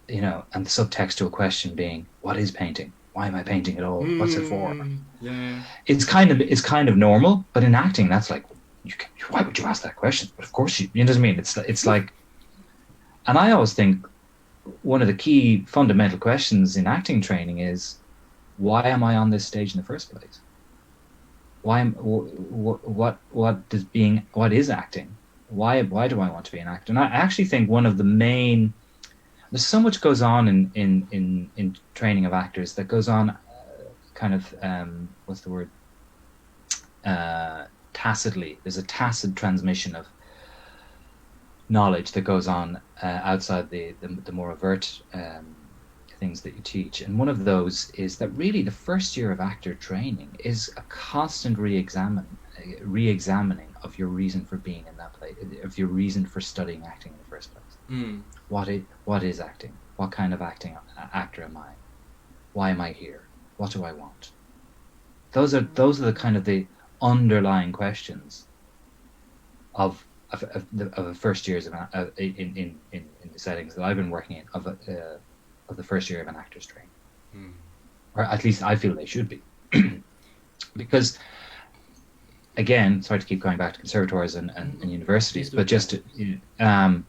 and the subtext to a question being, what is painting? Why am I painting at all? What's it for? Yeah. It's kind of normal, but in acting, that's like, why would you ask that question? But of course, you know what I mean? It's like, and I always think one of the key fundamental questions in acting training is, why am I on this stage in the first place? what is acting? Why do I want to be an actor? And I actually think one of the main, there's so much goes on in training of actors that goes on kind of what's the word, tacitly. There's a tacit transmission of knowledge that goes on outside the more overt things that you teach, and one of those is that really the first year of actor training is a constant re-examining of your reason for being in that place, of your reason for studying acting in the first place. What is acting? What kind of actor am I? Why am I here? What do I want? Those are the kind of the underlying questions of the first years of in the settings that I've been working in of the first year of an actor's training, or at least I feel they should be, because again, sorry to keep going back to conservatoires and universities, but just I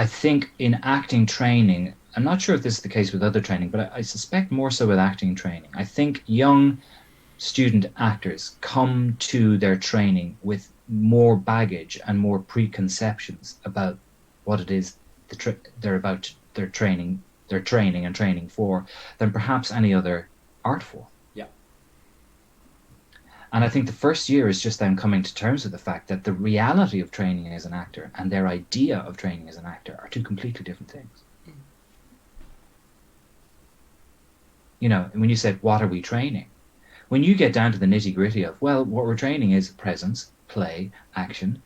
think in acting training, I'm not sure if this is the case with other training, but I suspect more so with acting training. I think young student actors come to their training with more baggage and more preconceptions about what it is they're training and training for than perhaps any other art form. Yeah. And I think the first year is just them coming to terms with the fact that the reality of training as an actor and their idea of training as an actor are two completely different things. You know, when you said, what are we training? When you get down to the nitty-gritty of, well, what we're training is presence, play, action,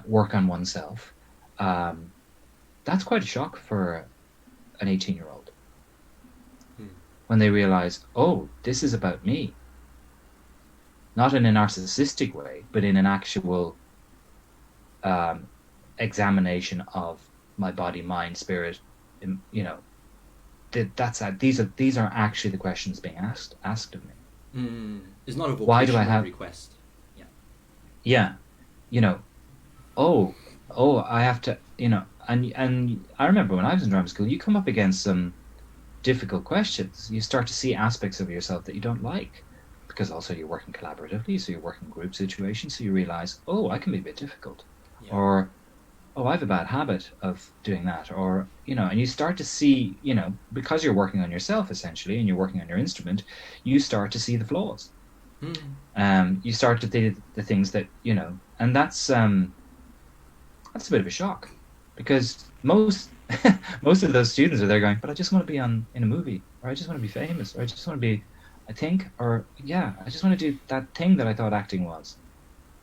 work on oneself, that's quite a shock for an 18-year-old. When they realize, oh, this is about me. Not in a narcissistic way, but in an actual examination of my body, mind, spirit. You know, these are actually the questions being asked of me. It's not a vocational Why do I have request. Yeah, you know, oh, I have to, you know, and I remember when I was in drama school, you come up against some difficult questions. You start to see aspects of yourself that you don't like, because also you're working collaboratively, so you're working group situations, so you realize, oh, I can be a bit difficult, or oh, I have a bad habit of doing that, or, you know, and you start to see, you know, because you're working on yourself essentially, and you're working on your instrument, you start to see the flaws. You start to see the things that, you know, and that's a bit of a shock, because most of those students are there going, but I just want to be in a movie, or I just want to be famous, or I just want to be, I think, or I just want to do that thing that I thought acting was.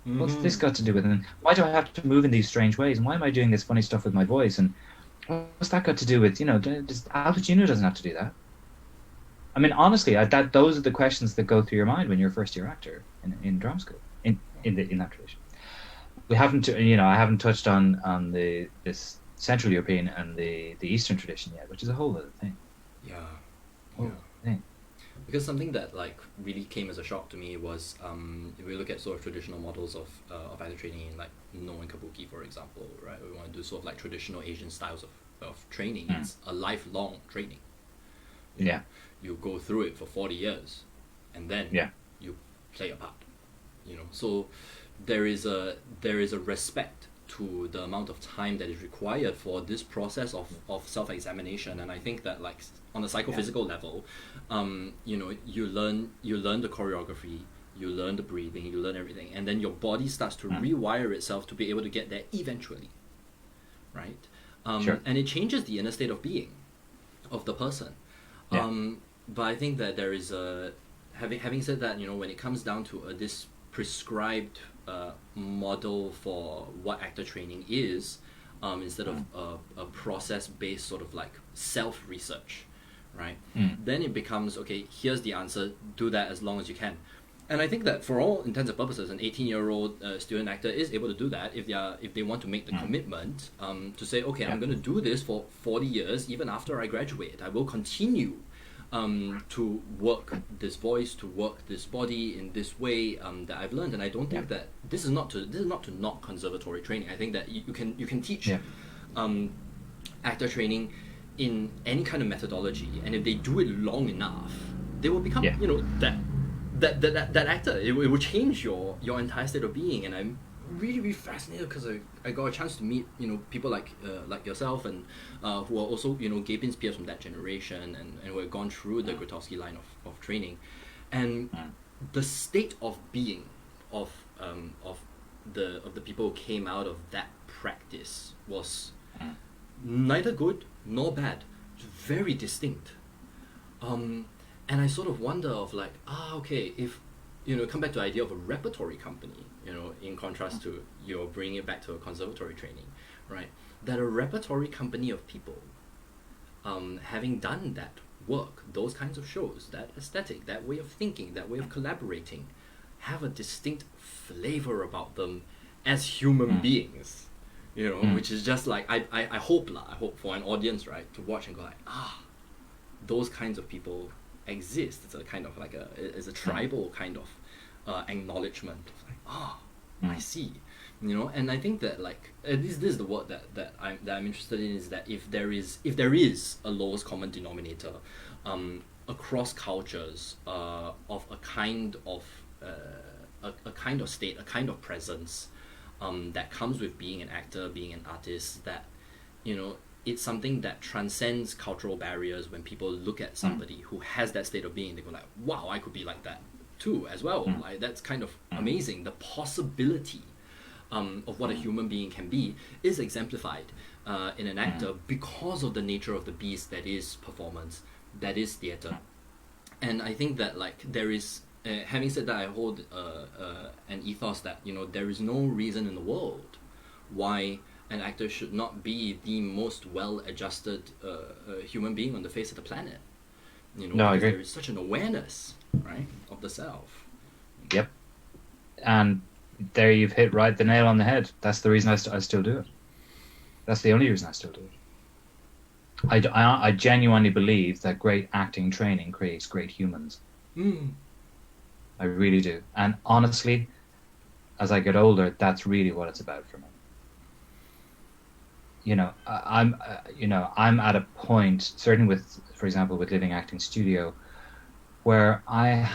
What's this got to do with it? And why do I have to move in these strange ways? And why am I doing this funny stuff with my voice? And what's that got to do with, you know, Al Pacino doesn't have to do that. I mean, honestly, those are the questions that go through your mind when you're a first-year actor in drama school, in that tradition. We haven't, you know, I haven't touched on this Central European and the Eastern tradition yet, which is a whole other thing. Thing. Because something that like really came as a shock to me was if we look at sort of traditional models of actor training in like No and Kabuki, for example, right? We want to do sort of like traditional Asian styles of training. It's a lifelong training. You go through it for 40 years, and then you play a part. You know, so there is a respect to the amount of time that is required for this process of self-examination. And I think that like on a psychophysical level, you know, you learn the choreography, you learn the breathing, you learn everything, and then your body starts to rewire itself to be able to get there eventually, right? And it changes the inner state of being of the person. But I think that there is having said that, you know, when it comes down to this prescribed model for what actor training is, instead of a process-based sort of like self-research, right? Then it becomes, okay, here's the answer, do that as long as you can. And I think that for all intents and purposes, an 18-year-old student actor is able to do that if they want to make the commitment to say, okay, I'm going to do this for 40 years, even after I graduate. I will continue to work this voice, to work this body in this way that I've learned. And I don't think that this is not to knock conservatory training. I think that you can teach actor training in any kind of methodology, and if they do it long enough, they will become you know, that that actor, it will change your entire state of being. And I'm really fascinated because I got a chance to meet people like yourself and who are also Gapin's peers from that generation and who have gone through the Grotowski line of training, and the state of being of the people who came out of that practice was neither good nor bad, very distinct. And I sort of wonder of like, okay, if come back to the idea of a repertory company, in contrast to bringing it back to a conservatory training, right? That a repertory company of people, having done that work, those kinds of shows, that aesthetic, that way of thinking, that way of collaborating, have a distinct flavor about them as human beings, which is just like, I hope for an audience, right, to watch and go like, those kinds of people exist. It's a kind of like it's a tribal kind of acknowledgement of like, I see, and I think that like this is the word that I'm interested in, is that if there is a lowest common denominator across cultures of a kind of state, a kind of presence that comes with being an actor, being an artist, that it's something that transcends cultural barriers. When people look at somebody who has that state of being, they go like, wow, I could be like that too as well. Like, that's kind of amazing. The possibility of what a human being can be is exemplified in an actor because of the nature of the beast that is performance, that is theatre. And I think that like there is, having said that, I hold an ethos that there is no reason in the world why an actor should not be the most well-adjusted human being on the face of the planet. No, I agree. There is such an awareness, right, of the self. Yep. And there you've hit right the nail on the head. That's the reason I still do it. That's the only reason I still do it. I genuinely believe that great acting training creates great humans. I really do. And honestly, as I get older, that's really what it's about for me. I'm at a point, certainly with, for example, with Living Acting Studio, where I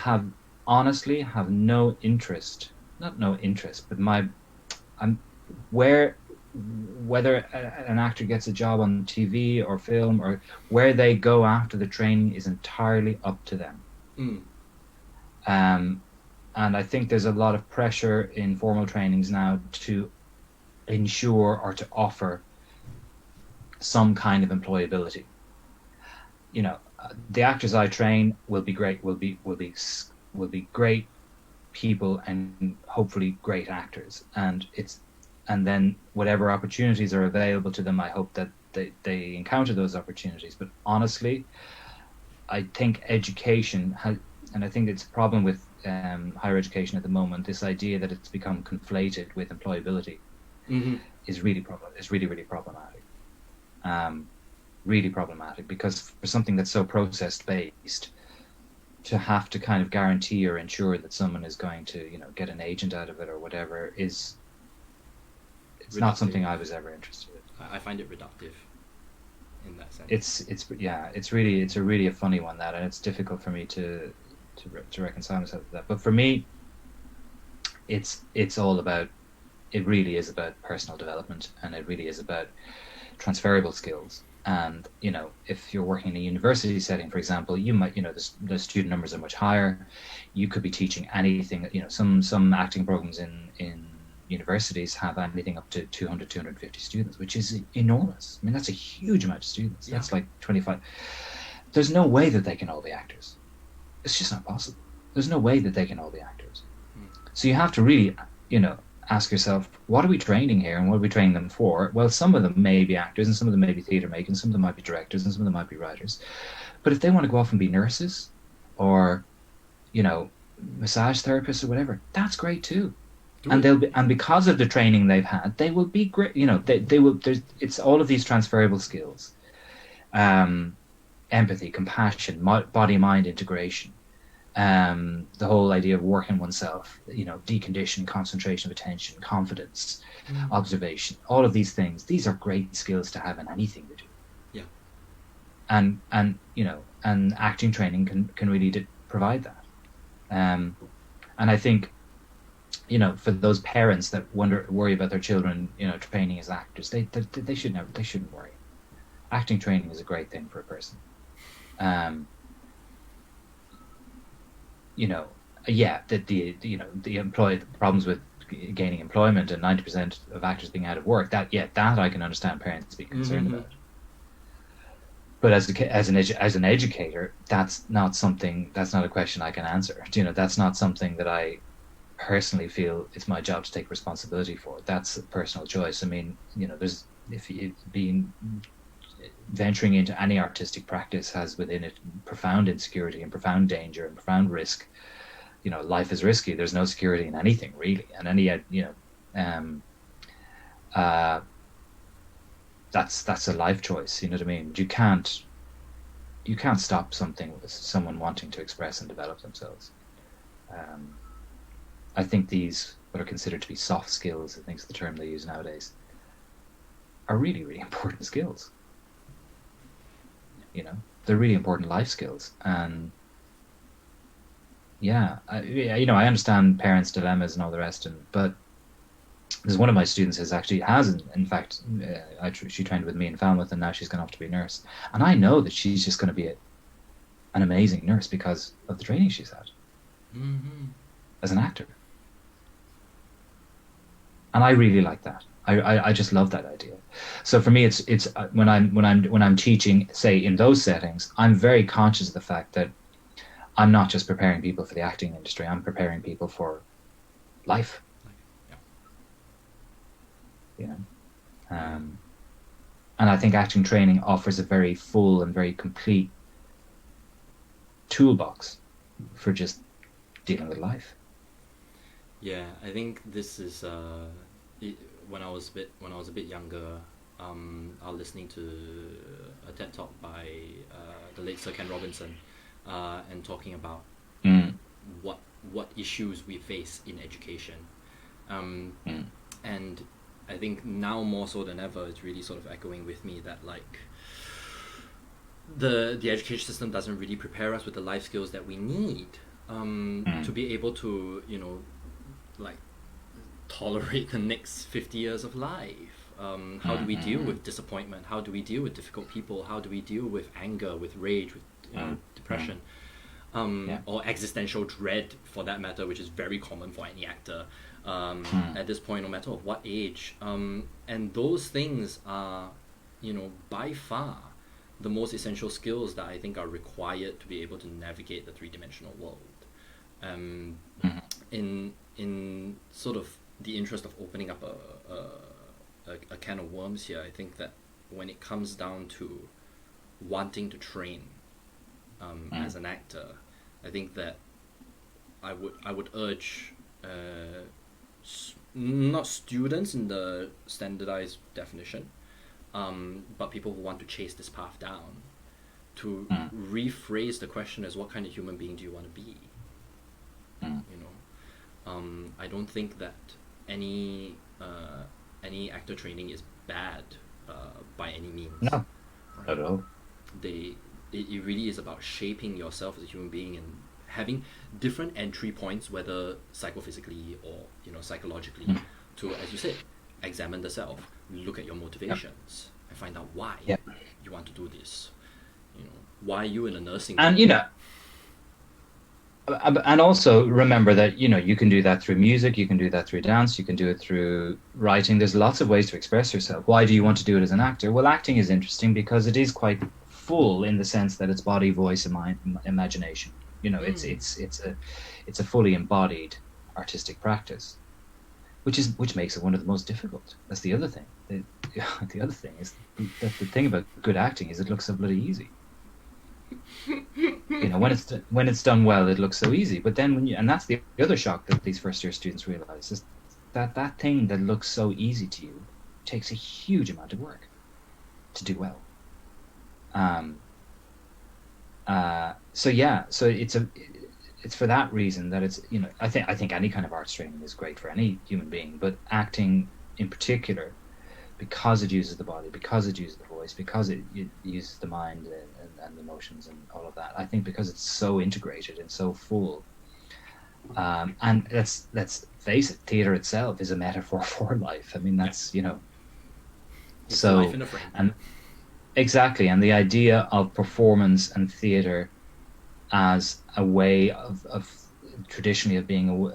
honestly have no interest, not no interest, but whether an actor gets a job on TV or film, or where they go after the training, is entirely up to them. And I think there's a lot of pressure in formal trainings now to ensure or to offer some kind of employability. The actors I train will be great, will be great people and hopefully great actors, and then whatever opportunities are available to them, I hope that they encounter those opportunities. But honestly, I think education has, and I think it's a problem with higher education at the moment, this idea that it's become conflated with employability is really problematic. Really problematic, because for something that's so process based, to have to kind of guarantee or ensure that someone is going to get an agent out of it or whatever it's reductive. Not something I was ever interested in. I find it reductive in that sense. It's really a funny one, that, and it's difficult for me to reconcile myself with that. But for me, it really is about personal development, and it really is about transferable skills. And if you're working in a university setting, for example, you might the student numbers are much higher. You could be teaching anything. Some acting programs in universities have anything up to 200, 250 students, which is enormous. I mean, that's a huge amount of students. That's like 25. There's no way that they can all be actors. It's just not possible. There's no way that they can all be actors. So you have to really ask yourself, what are we training here, and what are we training them for? Well, some of them may be actors, and some of them may be theatre making, some of them might be directors, and some of them might be writers. But if they want to go off and be nurses or massage therapists or whatever, that's great too. And because of the training they've had, they will be great. They will. It's all of these transferable skills: empathy, compassion, body-mind integration. The whole idea of working oneself, decondition, concentration of attention, confidence, observation, all of these things. These are great skills to have in anything you do. Yeah. And acting training can really provide that. And I think, for those parents that worry about their children, training as actors, they shouldn't worry. Acting training is a great thing for a person. The problems with gaining employment and 90% of actors being out of work, that I can understand parents be concerned about. But as an educator, that's not a question I can answer. That's not something that I personally feel it's my job to take responsibility for. That's a personal choice. I mean, venturing into any artistic practice has within it profound insecurity and profound danger and profound risk. Life is risky. There's no security in anything really, and that's a life choice. You know what I mean? You can't stop someone wanting to express and develop themselves. I think these, what are considered to be soft skills, I think is the term they use nowadays, are really, really important skills. They're really important life skills. And I understand parents' dilemmas and all the rest, but there's one of my students in fact, she trained with me in Falmouth, and now she's gone off to be a nurse. And I know that she's just going to be an amazing nurse because of the training she's had as an actor. And I really like that. I just love that idea. So for me, it's when I'm teaching, say in those settings, I'm very conscious of the fact that I'm not just preparing people for the acting industry. I'm preparing people for life. And I think acting training offers a very full and very complete toolbox for just dealing with life. Yeah, I think this is when I was a bit younger. I was listening to a TED talk by the late Sir Ken Robinson, and talking about what issues we face in education, and I think now more so than ever, it's really sort of echoing with me that like the education system doesn't really prepare us with the life skills that we need to be able to tolerate the next 50 years of life. How do we deal with disappointment? How do we deal with difficult people? How do we deal with anger, with rage, with depression, or existential dread, for that matter, which is very common for any actor at this point, no matter of what age. And those things are, by far the most essential skills that I think are required to be able to navigate the three-dimensional world. In sort of the interest of opening up a can of worms here, I think that when it comes down to wanting to train as an actor, I think that I would urge not students in the standardized definition, but people who want to chase this path down, to rephrase the question as, what kind of human being do you want to be? I don't think that any actor training is bad by any means. No, not at all. It really is about shaping yourself as a human being and having different entry points, whether psychophysically or psychologically, to, as you said, examine the self, look at your motivations, and find out why you want to do this. Why are you in a nursing? And and also remember that you can do that through music, you can do that through dance, you can do it through writing. There's lots of ways to express yourself. Why do you want to do it as an actor? Well, acting is interesting because it is quite full in the sense that it's body, voice, and imagination. It's a fully embodied artistic practice, which makes it one of the most difficult. That's the other thing. The other thing is that the thing about good acting is it looks so bloody easy. When it's done well, it looks so easy. But then and that's the other shock that these first year students realize, is that thing that looks so easy to you takes a huge amount of work to do well. So it's for that reason that it's I think any kind of arts training is great for any human being, but acting in particular, because it uses the body, because it uses the voice, because it uses the mind and the emotions and all of that. I think because it's so integrated and so full, And let's face it, theatre itself is a metaphor for life. I mean, that's, It's so, life in a frame. and exactly, and the idea of performance and theatre as a way of traditionally of being a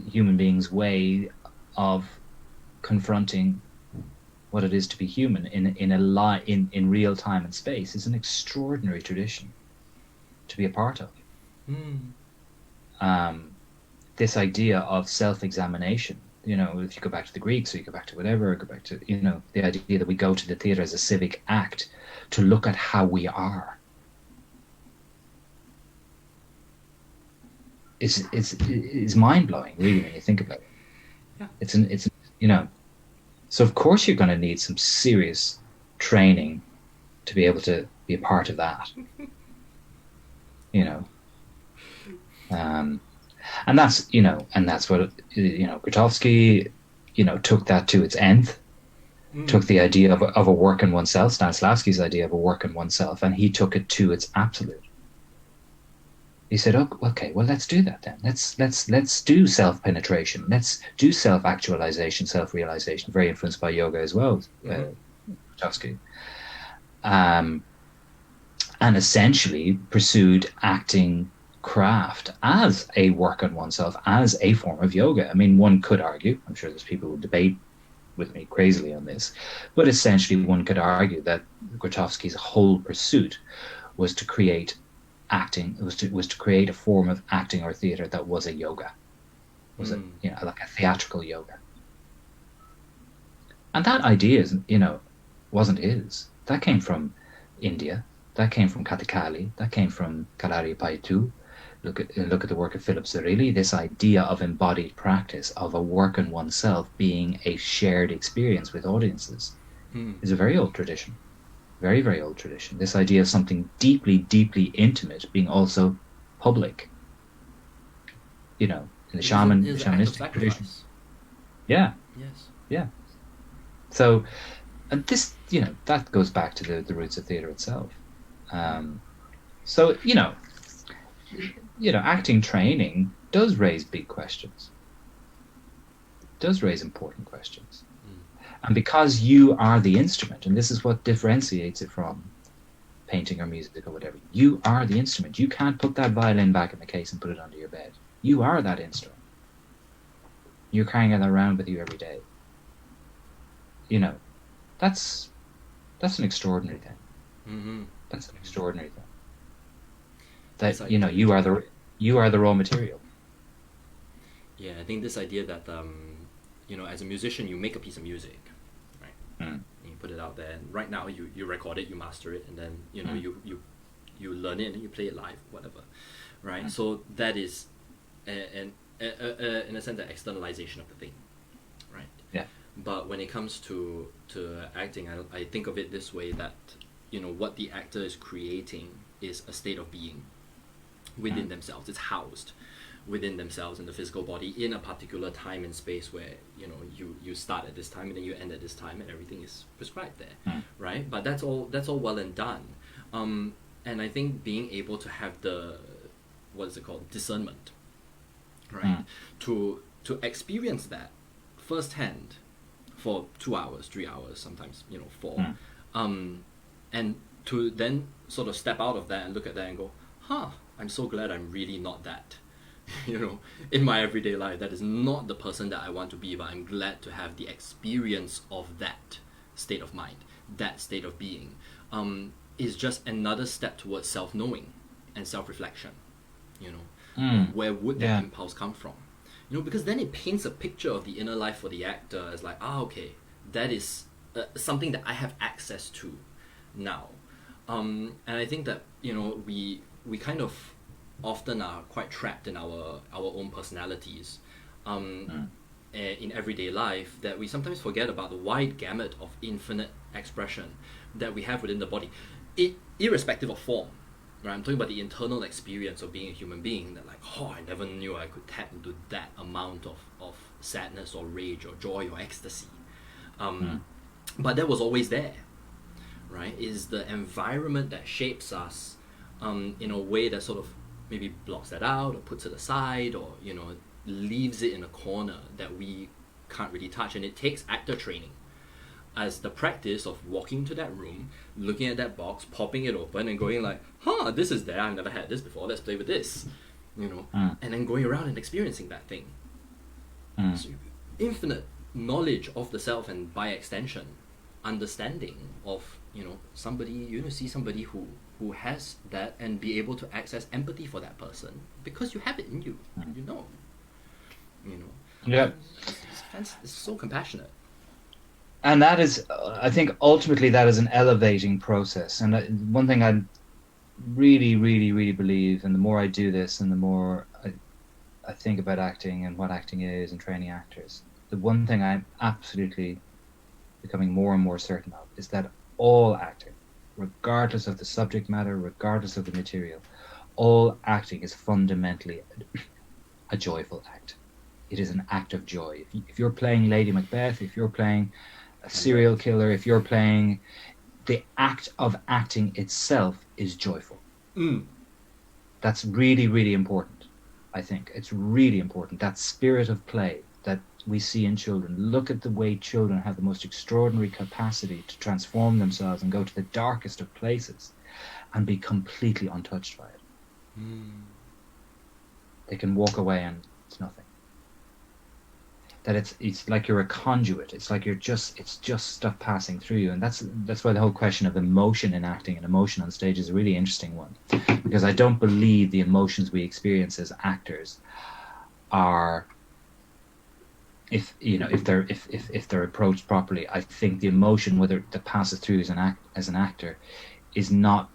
human being's way of confronting what it is to be human in real time and space is an extraordinary tradition to be a part of. This idea of self-examination, if you go back to the Greeks or you go back to whatever, go back to, the idea that we go to the theatre as a civic act to look at how we are is mind-blowing, really, when you think about it. Yeah. It's so of course you're going to need some serious training to be able to be a part of that. And that's what Grotowski, took that to its nth. Took the idea of a work in oneself, Stanislavski's idea of a work in oneself, and he took it to its absolute. He said, "Oh, okay, well, let's do that then. Let's do self-penetration. Let's do self-actualization, self-realization." Very influenced by yoga as well, Grotowski. And essentially pursued acting craft as a work on oneself, as a form of yoga. I mean, one could argue, I'm sure there's people who debate with me crazily on this, but essentially one could argue that Grotowski's whole pursuit was to create acting, was to create a form of acting or theatre that was a yoga, was like a theatrical yoga. And that idea wasn't his. That came from India. That came from Kathakali. That came from Kalari Paitu. Look at the work of Philip Zarrilli. This idea of embodied practice, of a work on oneself being a shared experience with audiences, is a very old tradition. Very, very old tradition. This idea of something deeply, deeply intimate being also public. In the shamanistic tradition. Yeah. Yes. Yeah. So, and this, that goes back to the roots of theatre itself. So, acting training does raise big questions. Does raise important questions. And because you are the instrument, and this is what differentiates it from painting or music or whatever, you are the instrument. You can't put that violin back in the case and put it under your bed. You are that instrument. You're carrying it around with you every day. That's an extraordinary thing. That's an extraordinary thing. That you are the raw material. Yeah, I think this idea that as a musician, you make a piece of music, right? And you put it out there, and right now you record it, you master it, and then you learn it and you play it live, whatever, right? So that is in a sense an externalization of the thing, right? Yeah. But when it comes to acting, I think of it this way, that what the actor is creating is a state of being within themselves. It's housed within themselves in the physical body in a particular time and space where you start at this time and then you end at this time and everything is prescribed there, right? But that's all well and done, and I think being able to have the discernment, right, to experience that firsthand for 2 hours, 3 hours, sometimes 4, and to then sort of step out of that and look at that and go, I'm so glad I'm really not that. In my everyday life, that is not the person that I want to be, but I'm glad to have the experience of that state of mind, that state of being, is just another step towards self-knowing and self-reflection. Where would that impulse come from? Because then it paints a picture of the inner life for the actor as like, okay, that is something that I have access to now. And I think that, we kind of often are quite trapped in our own personalities in everyday life, that we sometimes forget about the wide gamut of infinite expression that we have within the body, irrespective of form. Right? I'm talking about the internal experience of being a human being, that like, I never knew I could tap into that amount of sadness or rage or joy or ecstasy. But that was always there, right? Is the environment that shapes us in a way that sort of maybe blocks that out or puts it aside, or leaves it in a corner that we can't really touch. And it takes actor training as the practice of walking to that room, looking at that box, popping it open and going like, this is there, I've never had this before, let's play with this, and then going around and experiencing that thing. So infinite knowledge of the self, and by extension understanding of somebody, see somebody who has that, and be able to access empathy for that person because you have it in you. Yeah, it's so compassionate. And that is, I think, ultimately that is an elevating process. And one thing I really, really, really believe, and the more I do this and the more I think about acting and what acting is and training actors, the one thing I'm absolutely becoming more and more certain of is that all acting, regardless of the subject matter, regardless of the material, all acting is fundamentally a joyful act. It is an act of joy. If you're playing Lady Macbeth, if you're playing a serial killer, if you're playing, the act of acting itself is joyful. That's really, really important. I think it's really important, that spirit of play that we see in children. Look at the way children have the most extraordinary capacity to transform themselves and go to the darkest of places and be completely untouched by it. They can walk away and it's nothing. That it's like you're a conduit. It's like it's just stuff passing through you, and that's why the whole question of emotion in acting and emotion on stage is a really interesting one, because I don't believe the emotions we experience as actors are, if they're approached properly, I think the emotion whether that passes through as an actor is not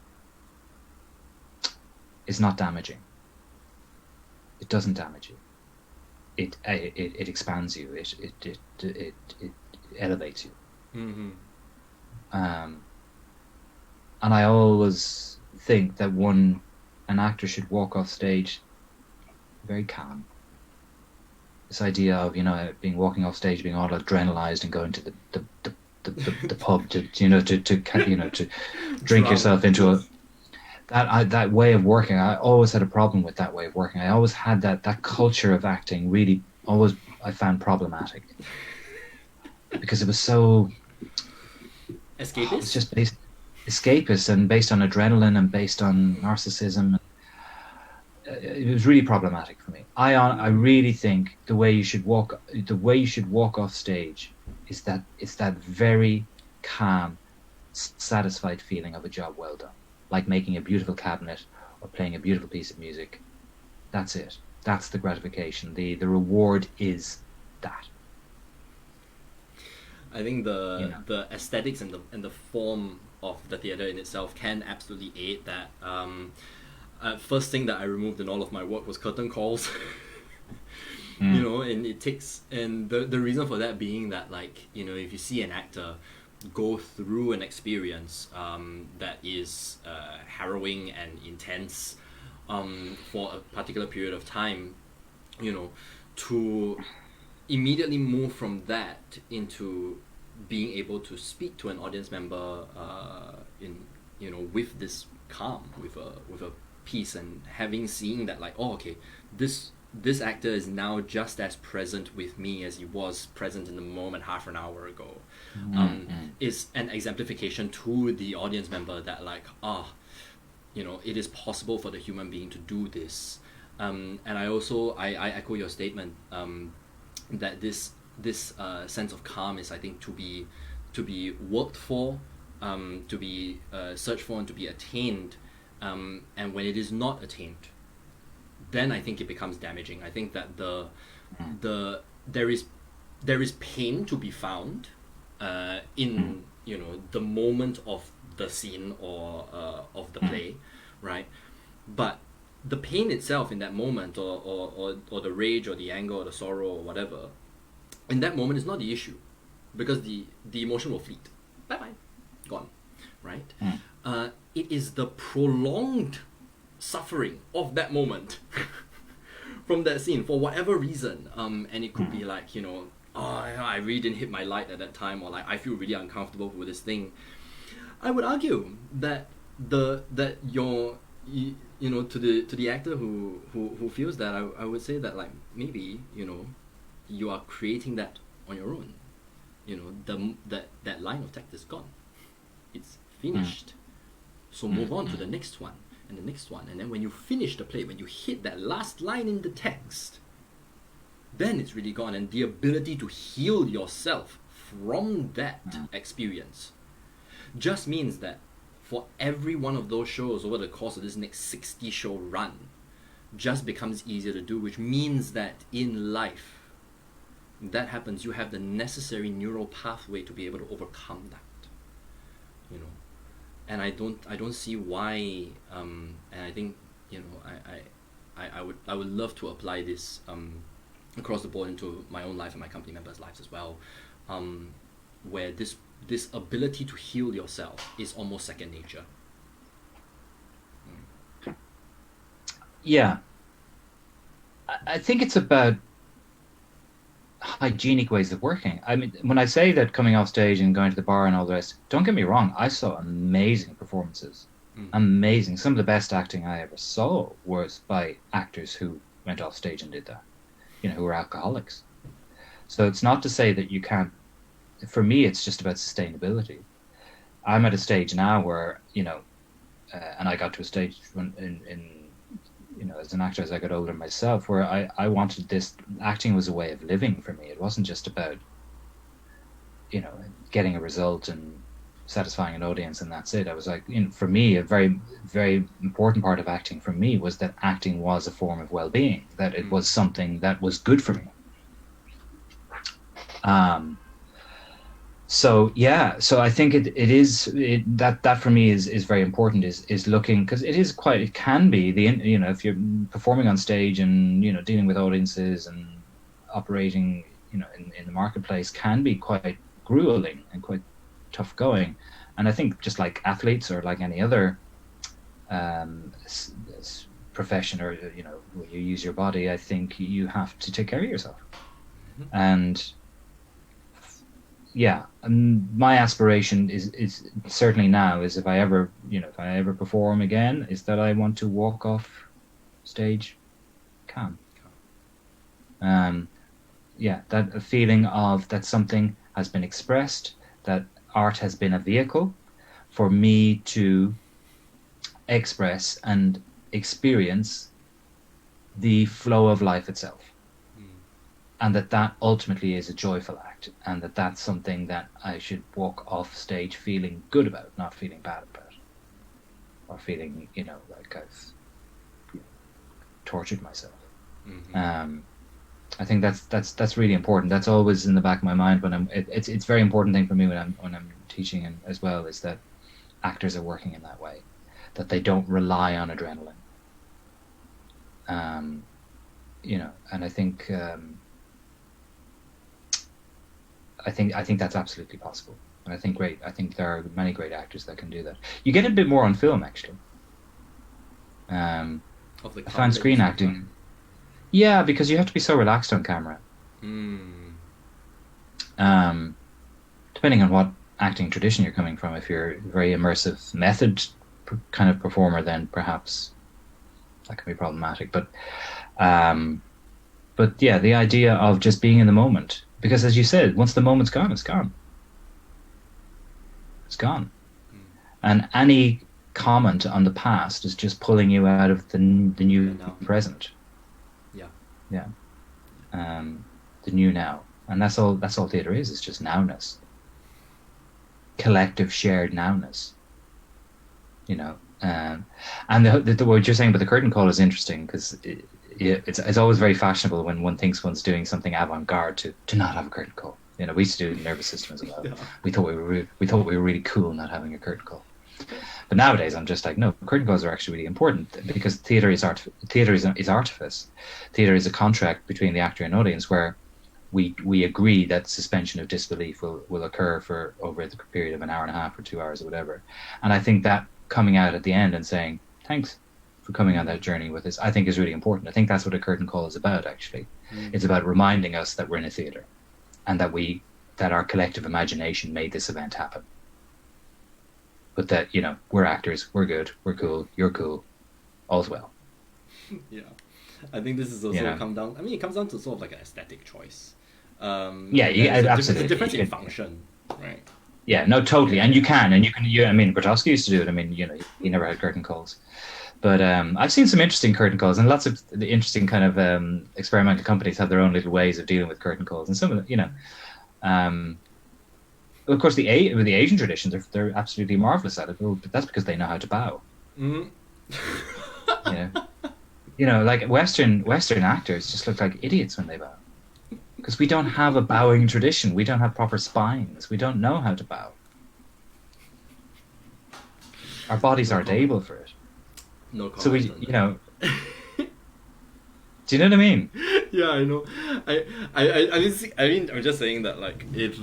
damaging. It doesn't damage you. It expands you. It elevates you. And I always think that an actor should walk off stage very calm. This idea of walking off stage being all adrenalized and going to the pub to drink yourself into a. That way of working, I always had a problem with that way of working. I always had that culture of acting really always I found problematic because it was so escapist. It's just escapist and based on adrenaline and based on narcissism. It was really problematic for me. I really think the way you should walk off stage is that very calm, satisfied feeling of a job well done. Like making a beautiful cabinet or playing a beautiful piece of music. That's it. That's the gratification. The reward is that. I think the aesthetics and the form of the theatre in itself can absolutely aid that. First thing that I removed in all of my work was curtain calls. And it takes, and the reason for that being that, like, if you see an actor go through an experience that is harrowing and intense for a particular period of time, to immediately move from that into being able to speak to an audience member with this calm, with a peace, and seeing that, like, okay, this actor is now just as present with me as he was present in the moment half an hour ago. Is an exemplification to the audience member that, like, it is possible for the human being to do this. And I also I echo your statement that this sense of calm is, I think, to be worked for, to be searched for, and to be attained. And when it is not attained, then I think it becomes damaging. I think that there is pain to be found in the moment of the scene or of the play, right? But the pain itself in that moment, or the rage or the anger or the sorrow or whatever, in that moment is not the issue, because the emotion will fleet. Bye bye, gone, right? It is the prolonged suffering of that moment from that scene for whatever reason, and it could be like, I really didn't hit my light at that time, or like I feel really uncomfortable with this thing. I would argue that to the actor who feels that, I would say that, like, maybe, you are creating that on your own. That line of text is gone. It's finished. So move on to the next one and the next one, and then when you finish the play, when you hit that last line in the text, then it's really gone. And the ability to heal yourself from that experience just means that for every one of those shows over the course of this next 60 show run just becomes easier to do, which means that in life, that happens, you have the necessary neural pathway to be able to overcome that. And I don't see why, and I think, I would love to apply this across the board into my own life and my company members' lives as well, where this ability to heal yourself is almost second nature. Yeah. I think it's about hygienic ways of working. I mean, when I say that coming off stage and going to the bar and all the rest, don't get me wrong, I saw amazing performances. Amazing. Some of the best acting I ever saw was by actors who went off stage and did that, who were alcoholics. So it's not to say that you can't. For me, it's just about sustainability. I'm at a stage now where, and I got to a stage when as an actor, as I got older myself, where I wanted this. Acting was a way of living for me. It wasn't just about, getting a result and satisfying an audience and that's it. I was like, for me, a very, very important part of acting for me was that acting was a form of well-being, that it was something that was good for me. So I think that for me is very important, is looking, because it can be if you're performing on stage and dealing with audiences and operating in the marketplace, can be quite grueling and quite tough going. And I think just like athletes or like any other profession, or where you use your body, I think you have to take care of yourself. And my aspiration is certainly now is if I ever perform again, is that I want to walk off stage calm. That a feeling of that something has been expressed, that art has been a vehicle for me to express and experience the flow of life itself. And that ultimately is a joyful act, and that's something that I should walk off stage feeling good about, not feeling bad about, or feeling like I've tortured myself. I think that's really important. That's always in the back of my mind when it's a very important thing for me when I'm teaching, and as well, is that actors are working in that way, that they don't rely on adrenaline. And I think. I think that's absolutely possible, and I think there are many great actors that can do that. You get a bit more on film, actually. I find screen acting, because you have to be so relaxed on camera. Depending on what acting tradition you're coming from, if you're a very immersive method kind of performer, then perhaps that can be problematic. But the idea of just being in the moment. Because as you said, once the moment's gone, it's gone. It's gone. And any comment on the past is just pulling you out of the new present. The new now. And that's all theatre is. It's just nowness. Collective shared nowness. And what you're saying about the curtain call is interesting, because it's always very fashionable when one thinks one's doing something avant-garde to not have a curtain call. We used to do the nervous system as well. We thought we were really cool not having a curtain call. But nowadays I'm just like, no, curtain calls are actually really important, because theatre is artifice. Theatre is a contract between the actor and audience where we agree that suspension of disbelief will occur for over the period of an hour and a half or 2 hours or whatever. And I think that coming out at the end and saying, thanks for coming on that journey with us, I think is really important. I think that's what a curtain call is about, actually. It's about reminding us that we're in a theatre, and that our collective imagination made this event happen. But that, we're actors, we're good, we're cool, you're cool, all's well. Yeah, I think this is also Yeah. come down. I mean, it comes down to sort of like an aesthetic choice. Absolutely. The difference in function, right? Yeah, no, totally. And you can. I mean, Grotowski used to do it. I mean, he never had curtain calls. But I've seen some interesting curtain calls, and lots of the interesting kind of experimental companies have their own little ways of dealing with curtain calls. And some of the, of course, the Asian tradition, they're absolutely marvelous at it. But that's because they know how to bow. Like Western actors just look like idiots when they bow. Because we don't have a bowing tradition. We don't have proper spines. We don't know how to bow. Our bodies aren't able for it. No comment. So do you know what I mean? Yeah, I know. I mean, I'm just saying that, like, if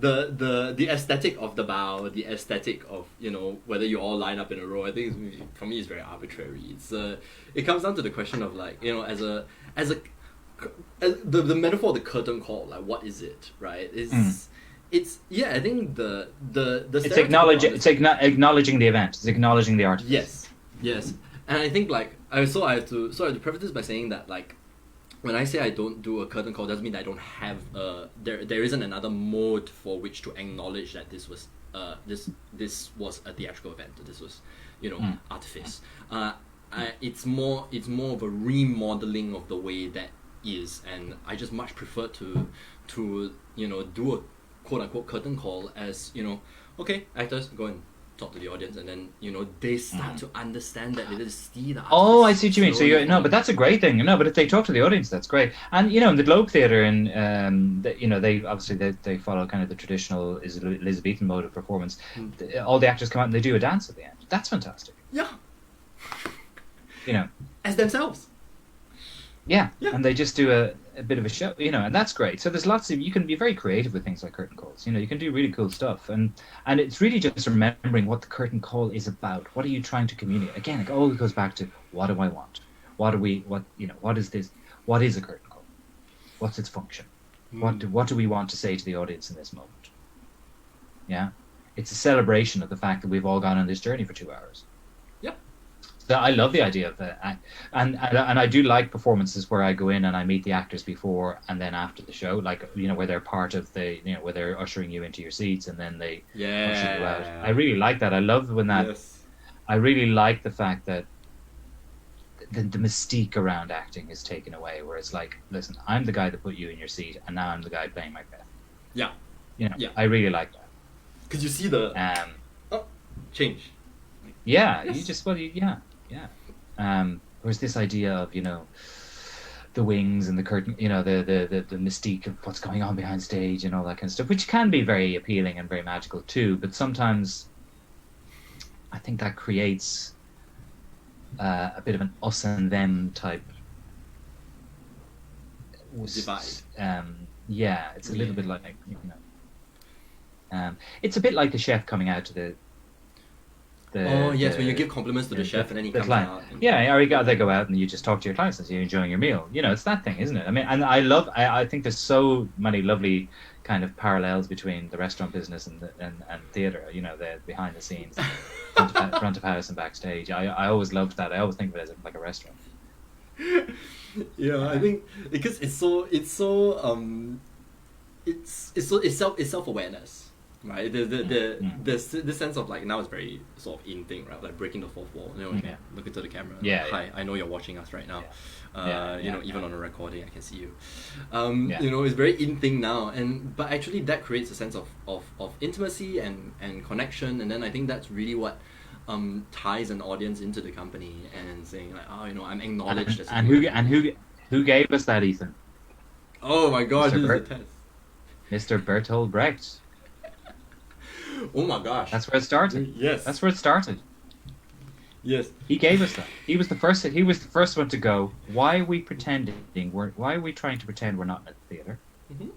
the aesthetic of the bow, the aesthetic of whether you all line up in a row, I think for me is very arbitrary. It comes down to the question of, like, as the metaphor of the curtain call, like, what is it, right? It's I think it's acknowledging the event. It's acknowledging the artifice. Yes, and I think, like, I have to preface this by saying that, like, when I say I don't do a curtain call, doesn't mean that I don't have there isn't another mode for which to acknowledge that this was this was a theatrical event. This was artifice. It's more of a remodeling of the way that is, and I just much prefer to do a quote unquote curtain call as okay, actors go and talk to the audience, and then they start to understand that it is the artist. Oh, I see what you mean. So but that's a great thing. But if they talk to the audience, that's great. And in the Globe Theatre, and they obviously they follow kind of the traditional Elizabethan mode of performance. All the actors come out and they do a dance at the end. That's fantastic. Yeah. As themselves. Yeah, and they just do a bit of a show, and that's great. So there's lots of, you can be very creative with things like curtain calls. You can do really cool stuff, and it's really just remembering what the curtain call is about. What are you trying to communicate? Again, it all goes back to, what do I want? What is this? What is a curtain call? What's its function? What do we want to say to the audience in this moment? Yeah, it's a celebration of the fact that we've all gone on this journey for 2 hours. I love the idea of that, and I do like performances where I go in and I meet the actors before and then after the show, like where they're part of the where they're ushering you into your seats and then they usher you out. I really like that. I love when that. Yes. I really like the fact that the mystique around acting is taken away, where it's like, listen, I'm the guy that put you in your seat, and now I'm the guy playing Macbeth. Yeah. I really like that because you see the change. Yeah, yes. You just Whereas this idea of the wings and the curtain, the mystique of what's going on behind stage and all that kind of stuff, which can be very appealing and very magical too. But sometimes I think that creates a bit of an us and them type divide. It's a little bit like it's a bit like the chef coming out to the when you give compliments to the chef and then he comes out. They go out and you just talk to your clients and you're enjoying your meal. It's that thing, isn't it? I mean, and I think there's so many lovely kind of parallels between the restaurant business and theatre. The behind the scenes, front of house and backstage. I always loved that. I always think of it as like a restaurant. I think because it's self-awareness. Right, the sense of, like, now it's very sort of in thing, right? Like breaking the fourth wall. Look into the camera. Hi, I know you're watching us right now. Even on a recording, I can see you. It's very in thing now, but actually that creates a sense of intimacy and connection, and then I think that's really what ties an audience into the company and saying, like, I'm acknowledged as who gave us that, Ethan? Oh my God, this is a test. Mr. Bertolt Brecht. Oh my gosh. That's where it started. Yes. That's where it started. Yes. He gave us that. He was the first one to go, why are we pretending? Why are we trying to pretend we're not in a theatre? Mm-hmm.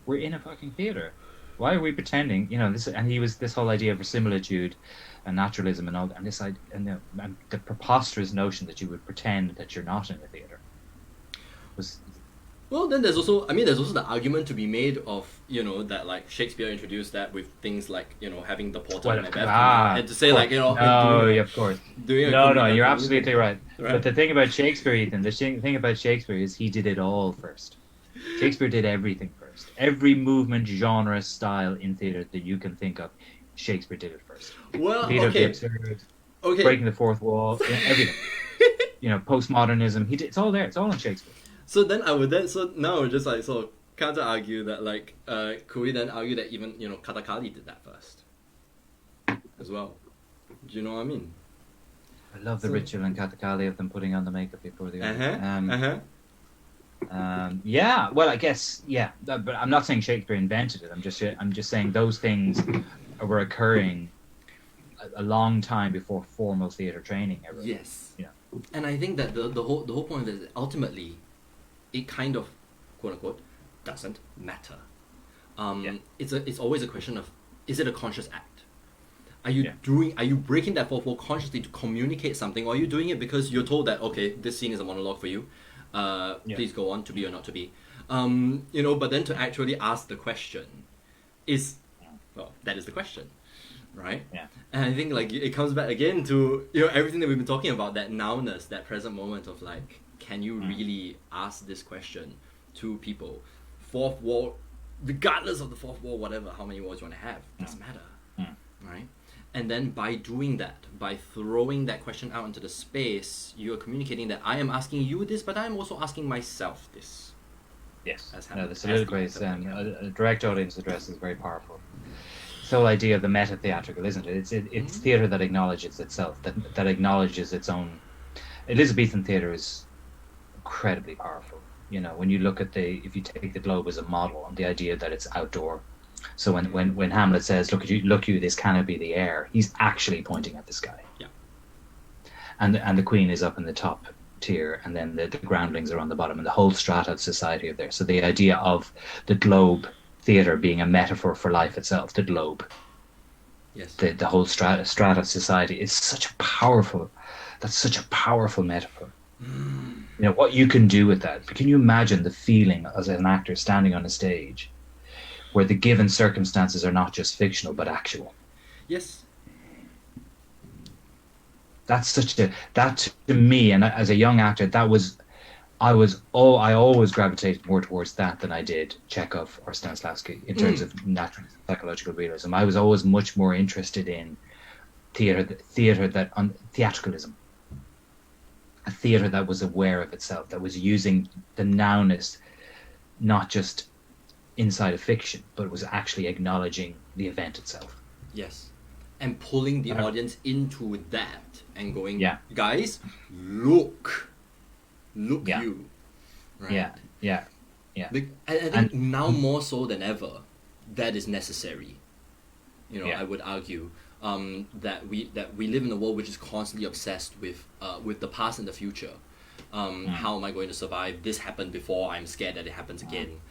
We're in a fucking theatre. Why are we pretending? This, and he was this whole idea of verisimilitude and naturalism and all, and this idea, and the preposterous notion that you would pretend that you're not in a theatre was Well, then there's also, I mean, there's also the argument to be made of, that like Shakespeare introduced that with things like, having the porter and Macbeth come in, and to say like, of course. doing No, you're absolutely right. Right. But the thing about Shakespeare, Ethan, thing about Shakespeare is he did it all first. Shakespeare did everything first. Every movement, genre, style in theatre that you can think of, Shakespeare did it first. Well, Theatre of the okay. absurd, Okay. breaking the fourth wall, everything. Postmodernism. It's all there. It's all in Shakespeare. So then I would now I would just like sort of counter argue that like could we then argue that even Katakali did that first as well? Do you know what I mean? I love the ritual in Katakali of them putting on the makeup before the yeah, well, I guess but I'm not saying Shakespeare invented it. I'm just saying those things were occurring a long time before formal theatre training ever. Yes. And I think that the whole point is that ultimately it kind of, quote unquote, doesn't matter. It's always a question of, is it a conscious act? Are you breaking that fourth wall consciously to communicate something, or are you doing it because you're told that, okay, this scene is a monologue for you, please go on, to be or not to be, but then to actually ask the question that is the question, right? And I think like it comes back again to everything that we've been talking about, that nowness, that present moment of like, can you really ask this question to people? Fourth wall, regardless of the fourth wall, whatever, how many walls you want to have, doesn't matter, right? And then by doing that, by throwing that question out into the space, you are communicating that I am asking you this, but I am also asking myself this. Yes. The soliloquy, a direct audience address is very powerful. This whole idea of the meta-theatrical, isn't it? It's theatre that acknowledges itself, that acknowledges its own. Elizabethan theatre is incredibly powerful. When you look at if you take the globe as a model, and the idea that it's outdoor. So when Hamlet says, look you, this cannot be the air, he's actually pointing at the sky. Yeah. And the queen is up in the top tier, and then the groundlings are on the bottom, and the whole strata of society are there. So the idea of the globe theatre being a metaphor for life itself, the globe. Yes. The whole strata of society is such a powerful metaphor. What you can do with that. Can you imagine the feeling as an actor standing on a stage where the given circumstances are not just fictional but actual? Yes. That to me, and as a young actor, I always gravitated more towards that than I did Chekhov or Stanislavski in terms of natural psychological realism. I was always much more interested in theatricalism. A theatre that was aware of itself, that was using the nowness not just inside of fiction, but was actually acknowledging the event itself. Yes. And pulling the audience into that and going, guys, look you. Right? Yeah. I think now more so than ever, that is necessary. I would argue that we live in a world which is constantly obsessed with the past and the future. How am I going to survive? This happened before. I'm scared that it happens again.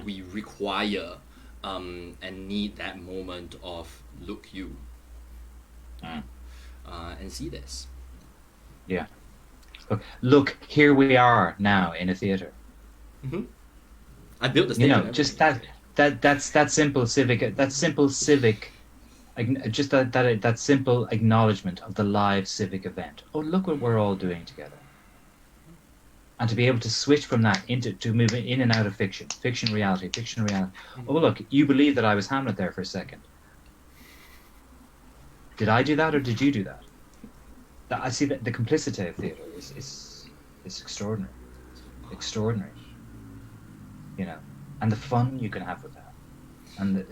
We require and need that moment of look you and see this. Yeah. Look, here we are now in a theatre. Mm-hmm. I built the stage. Just that simple civic. Just that simple acknowledgement of the live civic event. Oh, look what we're all doing together. And to be able to switch from that to move in and out of fiction, reality. Oh, look, you believe that I was Hamlet there for a second. Did I do that or did you do that? I see that the complicity of theatre is extraordinary. Extraordinary. And the fun you can have with that. And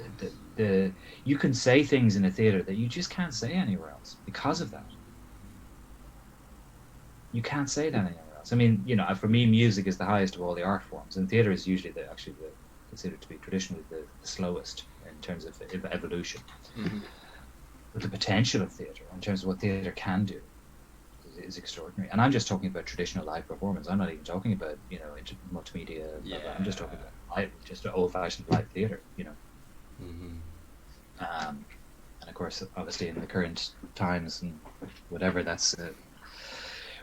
the you can say things in a theatre that you just can't say anywhere else because of that. You can't say that anywhere else. I mean, for me, music is the highest of all the art forms, and theatre is usually considered to be traditionally the slowest in terms of evolution. Mm-hmm. But the potential of theatre, in terms of what theatre can do, is extraordinary. And I'm just talking about traditional live performance. I'm not even talking about multimedia. I'm just talking about just old-fashioned live theatre. Mm-hmm. And of course, obviously, in the current times and whatever, that's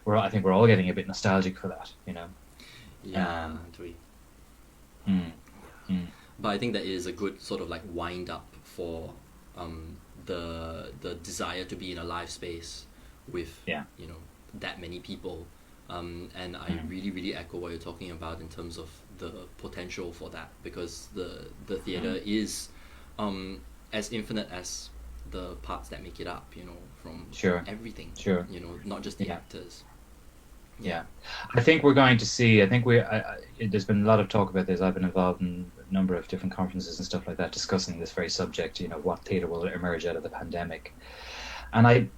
I think we're all getting a bit nostalgic for that. Yeah, totally. Mm, mm. But I think that is a good sort of like wind up for the desire to be in a live space with you know that many people, and I really echo what you're talking about in terms of the potential for that, because the theater is as infinite as the parts that make it up, you know, from everything, you know, not just the actors. Yeah, I think we're going to see. I think there's been a lot of talk about this. I've been involved in a number of different conferences and stuff like that, discussing this very subject. You know, what theatre will emerge out of the pandemic, and I'm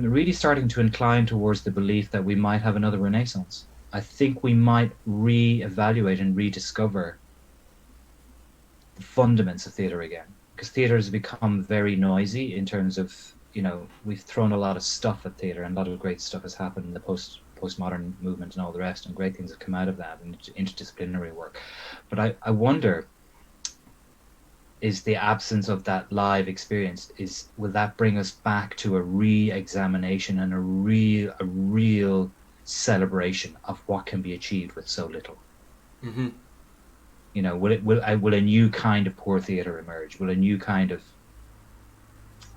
really starting to incline towards the belief that we might have another renaissance. I think we might re-evaluate and rediscover the fundaments of theatre again, because theatre has become very noisy in terms of, you know, we've thrown a lot of stuff at theatre, and a lot of great stuff has happened in the postmodern movement and all the rest, and great things have come out of that, and interdisciplinary work. But I wonder, is the absence of that live experience, will that bring us back to a re-examination and a real celebration of what can be achieved with so little? Mm-hmm. You know, will a new kind of poor theatre emerge? Will a new kind of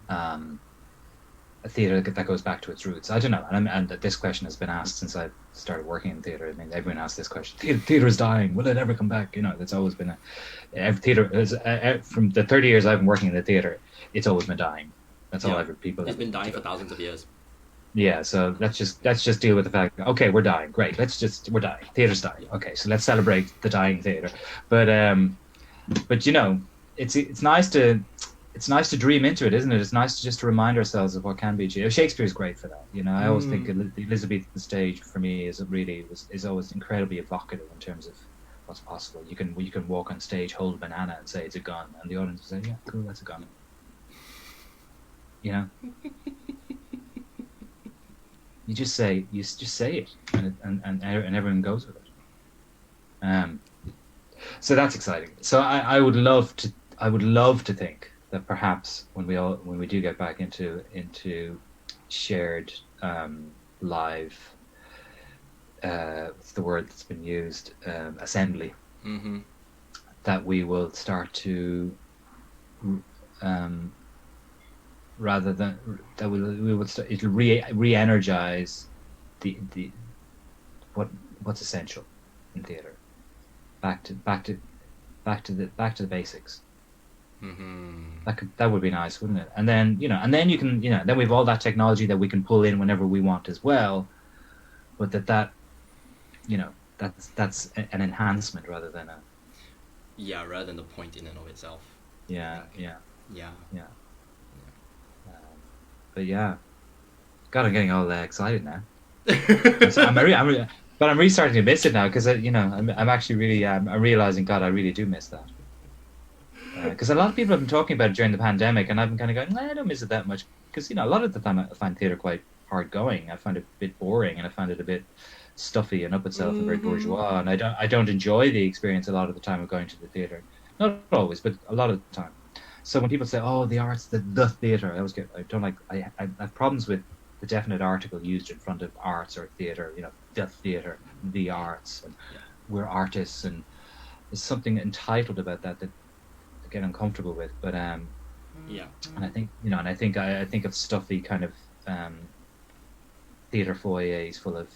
a theatre that goes back to its roots? I don't know. And this question has been asked since I started working in theatre. I mean, everyone asks this question: theatre is dying. Will it ever come back? You know, that's always been theatre from the 30 years I've been working in the theatre. It's always been dying. That's all I've heard people. It's been dying for thousands of years. Yeah, so let's just deal with the fact. Okay, we're dying. Great. We're dying. Theatre's dying. Okay, so let's celebrate the dying theatre. But you know, it's nice to dream into it, isn't it? It's nice to remind ourselves of what can be achieved. Shakespeare's great for that. You know, I always think the Elizabethan stage for me is always incredibly evocative in terms of what's possible. You can walk on stage, hold a banana, and say it's a gun, and the audience will say, "Yeah, cool, that's a gun." You know. You just say it, and everyone goes with it. So that's exciting. So I would love to think that perhaps when we do get back into shared live, what's the word that's been used, assembly, that we will start to rather than that we would start, it'll re-energize the what's essential in theatre, back to the basics. That would be nice, wouldn't it? And then you can, then we have all that technology that we can pull in whenever we want as well, but that's an enhancement rather than the point in and of itself. Yeah. But God, I'm getting all excited now. But I'm really starting to miss it now, because I'm actually really I'm realizing, God, I really do miss that. Because a lot of people have been talking about it during the pandemic, and I've been kind of going, I don't miss it that much, because a lot of the time I find theatre quite hard going. I find it a bit boring, and I find it a bit stuffy and up itself and very bourgeois, and I don't enjoy the experience a lot of the time of going to the theatre. Not always, but a lot of the time. So when people say, "Oh, the arts, the theatre," I have problems with the definite article used in front of arts or theatre. The theatre, the arts, and we're artists, and there's something entitled about that I get uncomfortable with. But and I think I think of stuffy kind of theatre foyers full of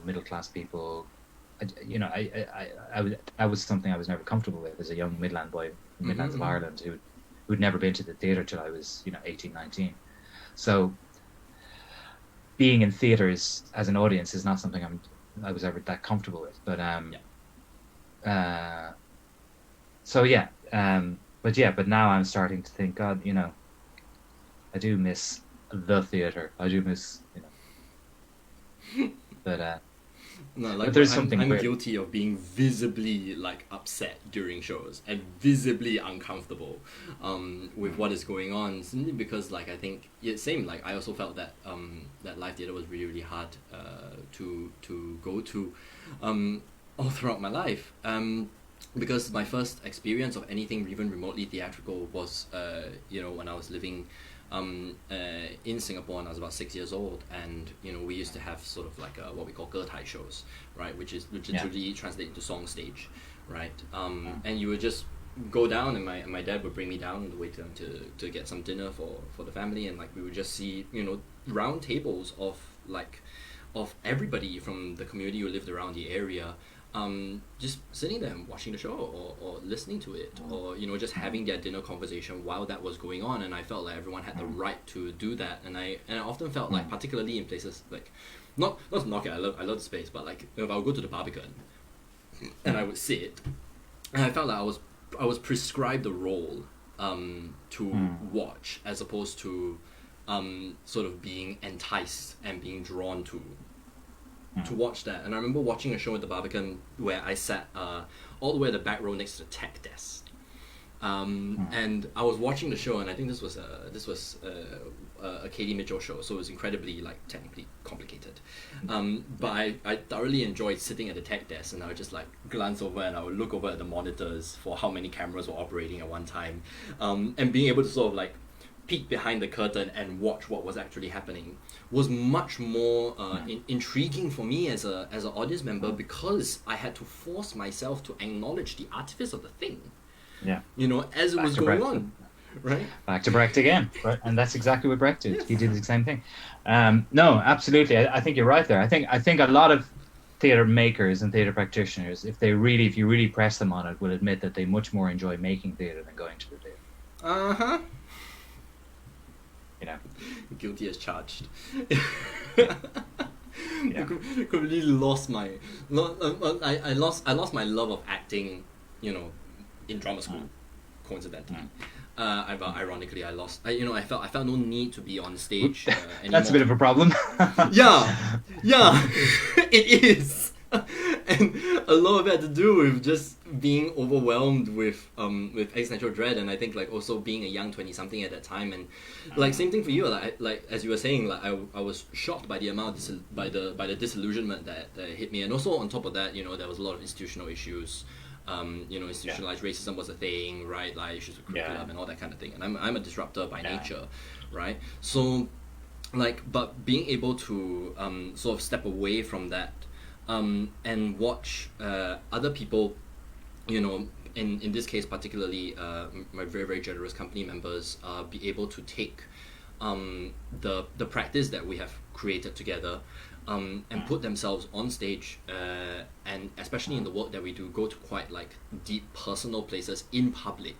middle class people. That was something I was never comfortable with as a young Midland boy from the Midlands of Ireland who'd never been to the theatre till I was 18, 19. So being in theatres as an audience is not something I was ever that comfortable with. But but now I'm starting to think, God, I do miss the theatre. I do miss but no, like, but there's I'm something guilty of being visibly upset during shows and visibly uncomfortable with what is going on, simply because I think I also felt that that live theatre was really, really hard to go to all throughout my life, because my first experience of anything even remotely theatrical was when I was living in Singapore when I was about 6 years old, and we used to have sort of like what we call Getai shows, right, which literally translated to song stage, right, and you would just go down, and my dad would bring me down on the way to get some dinner for the family, and like we would just see round tables of everybody from the community who lived around the area, just sitting there and watching the show, or listening to it, or just having their dinner conversation while that was going on. And I felt like everyone had the right to do that, and I often felt like, particularly in places like, not to knock it, I love the space, but like if I would go to the Barbican and I would sit, and I felt like I was prescribed a role to watch, as opposed to sort of being enticed and being drawn to watch that. And I remember watching a show at the Barbican where I sat all the way at the back row next to the tech desk, and I was watching the show, and I think this was a Katie Mitchell show, so it was incredibly like technically complicated, but I thoroughly enjoyed sitting at the tech desk, and I would just like glance over, and I would look over at the monitors for how many cameras were operating at one time, and being able to sort of like peek behind the curtain and watch what was actually happening was much more intriguing for me as an audience member, because I had to force myself to acknowledge the artifice of the thing, as it was going on, right? Back to Brecht again, right? And that's exactly what Brecht did. Yes. He did the same thing. No, absolutely. I think you're right there. I think a lot of theatre makers and theatre practitioners, if you really press them on it, will admit that they much more enjoy making theatre than going to the theatre. Guilty as charged. I completely lost my. I lost my love of acting, in drama school. Coincidentally, ironically, I felt no need to be on stage anymore. That's a bit of a problem. yeah, it is. And a lot of it had to do with just being overwhelmed with existential dread, and I think like also being a young 20-something at that time, and like same thing for you, like as you were saying, like I was shocked by the amount by the disillusionment that hit me, and also on top of that, there was a lot of institutional issues. Institutionalized racism was a thing, right? Like issues with curriculum and all that kind of thing, and I'm a disruptor by nature, right? So like, but being able to sort of step away from that, and watch other people, in this case particularly my very, very generous company members, be able to take the practice that we have created together, and put themselves on stage, and especially in the work that we do, go to quite like deep personal places in public,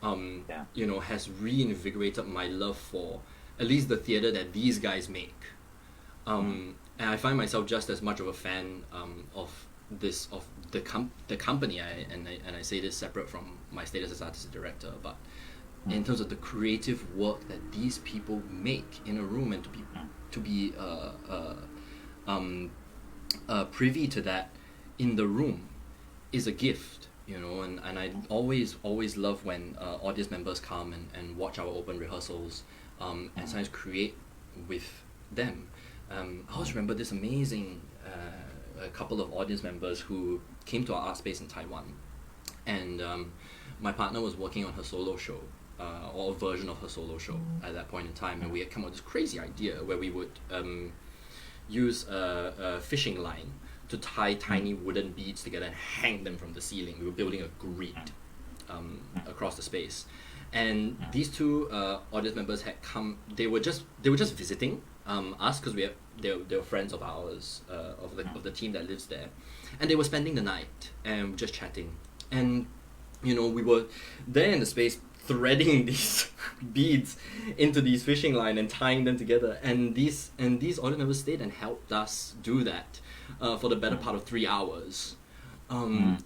has reinvigorated my love for at least the theatre that these guys make. And I find myself just as much of a fan of the company, and I say this separate from my status as artistic director, but in terms of the creative work that these people make in a room, and to be privy to that in the room is a gift, and I always love when audience members come and watch our open rehearsals, and sometimes create with them. I always remember this amazing a couple of audience members who came to our art space in Taiwan, and my partner was working on her solo show, or a version of her solo show at that point in time, and we had come up with this crazy idea where we would use a fishing line to tie tiny wooden beads together and hang them from the ceiling. We were building a grid across the space, and these two audience members had come. They were just visiting us, because they were friends of ours, of the team that lives there, and they were spending the night and just chatting, and we were there in the space threading these beads into these fishing line and tying them together, and these audience members stayed and helped us do that for the better part of 3 hours, and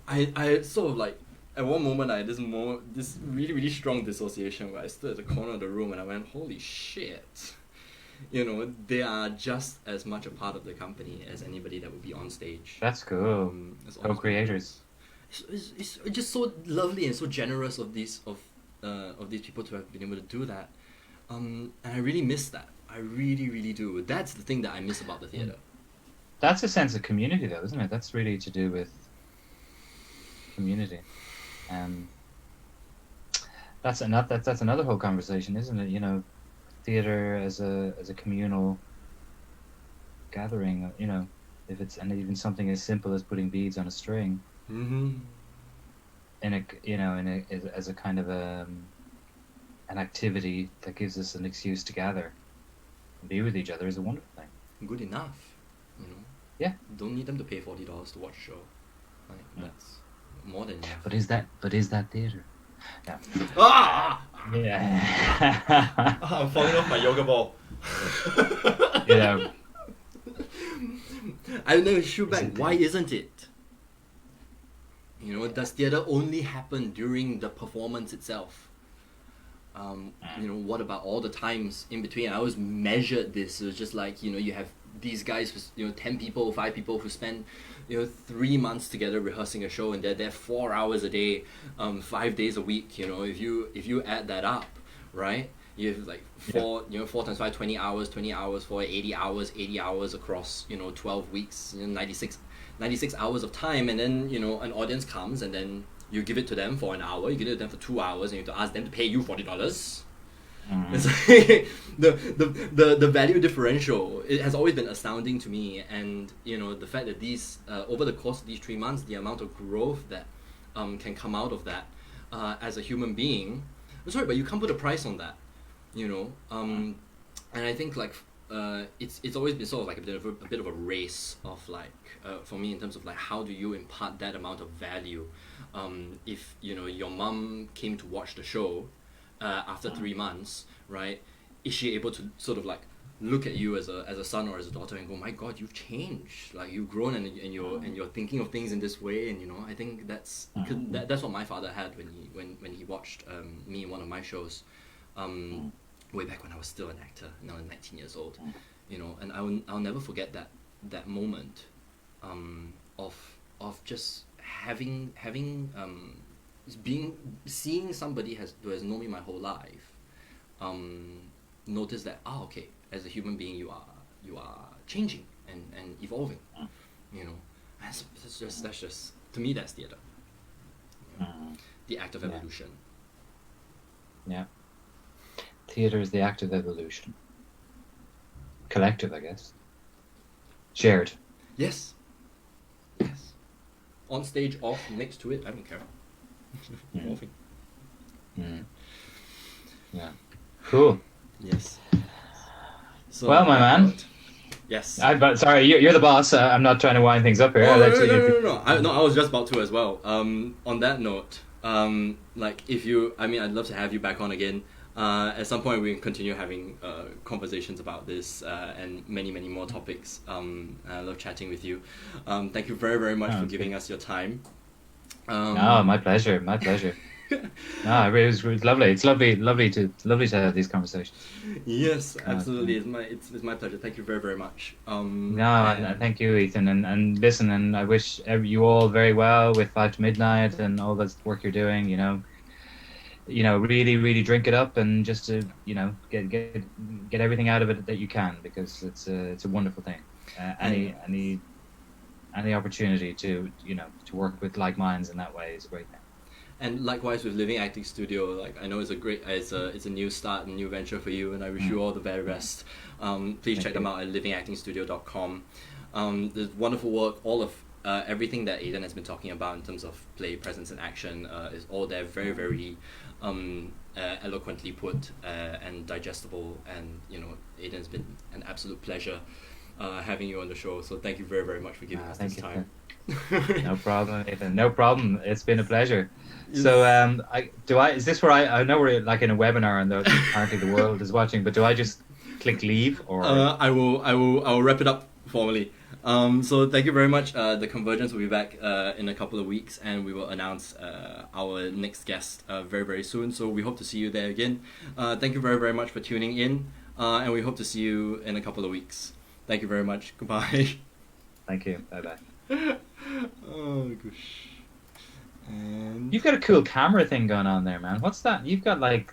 I sort of like, at one moment I had this really, really strong dissociation where I stood at the corner of the room and I went, holy shit, they are just as much a part of the company as anybody that would be on stage. That's cool. Co-creators. It's just so lovely and so generous of these people to have been able to do that, and I really miss that. I really, really do. That's the thing that I miss about the theatre. That's a sense of community, though, isn't it? That's really to do with community. that's another whole conversation, isn't it? You know, theater as a communal gathering. You know, if it's and even something as simple as putting beads on a string. Mm-hmm. As a kind of an activity that gives us an excuse to gather and be with each other is a wonderful thing. Good enough, you know. Yeah. Don't need them to pay $40 to watch a show. Like, that's more than enough. But is that theater? Yeah. Ah! Yeah. I'm falling off my yoga ball. Yeah. I know, shoot back. Why isn't it? You know, does theatre only happen during the performance itself? You know, what about all the times in between? I always measured this. It was just like, you know, you have these guys, who, 10 people, 5 people who spend, 3 months together rehearsing a show, and they're there 4 hours a day, 5 days a week. You know, if you add that up, right? You have like 4 times 5, 20 hours, 4, 80 hours across, 12 weeks, 96 hours of time, and then, an audience comes, and then you give it to them for an hour, you give it to them for 2 hours, and you have to ask them to pay you $40. It's like the value differential, it has always been astounding to me, and the fact that these over the course of these 3 months, the amount of growth that can come out of that as a human being. I'm sorry, but you can't put a price on that, and I think like it's always been sort of like a bit of a race of like for me in terms of like how do you impart that amount of value. If your mom came to watch the show after 3 months, right? Is she able to sort of like look at you as a son or as a daughter and go, my God, you've changed, like you've grown, and you're thinking of things in this way, and I think that's what my father had when he watched me in one of my shows, way back when I was still an actor, now I'm 19 years old, and I'll never forget that moment of just seeing somebody who has known me my whole life, notice that okay, as a human being you are changing and evolving, that's just to me that's theatre, the act of evolution. Yeah, theatre is the act of evolution, collective, I guess, shared. Yes. On stage, off, next to it, I don't care. Yeah. Cool. Yes. So, well, my man. Yes. Sorry, you're the boss. I'm not trying to wind things up here. No. I was just about to as well. On that note, like I'd love to have you back on again. At some point, we can continue having conversations about this and many more topics. I love chatting with you. Thank you very, very much for giving us your time. No, my pleasure. No, it was lovely. It's lovely to have these conversations. Yes, absolutely. It's my pleasure. Thank you very, very much. Thank you, Ethan. And listen, and I wish you all very well with 5 to Midnight and all the work you're doing. Really, really drink it up and just to get everything out of it that you can, because it's a wonderful thing. Any opportunity to work with like minds in that way is a great thing. And likewise with Living Acting Studio, like I know it's a new start and new venture for you, and I wish you all the very best. Please check them out at livingactingstudio.com. There's wonderful work. All of everything that Aiden has been talking about in terms of play, presence, and action is all there, very, very eloquently put and digestible. And Aiden's been an absolute pleasure having you on the show. So thank you very, very much for giving us this time. No problem, Ethan. No problem. It's been a pleasure. So, is this where I know we're like in a webinar and apparently the world is watching, but do I just click leave or? I will wrap it up formally. So thank you very much. The Convergence will be back in a couple of weeks, and we will announce our next guest very, very soon. So we hope to see you there again. Thank you very, very much for tuning in, and we hope to see you in a couple of weeks. Thank you very much. Goodbye. Thank you. Bye-bye. Oh gosh. And you've got a cool camera thing going on there, man. What's that? You've got like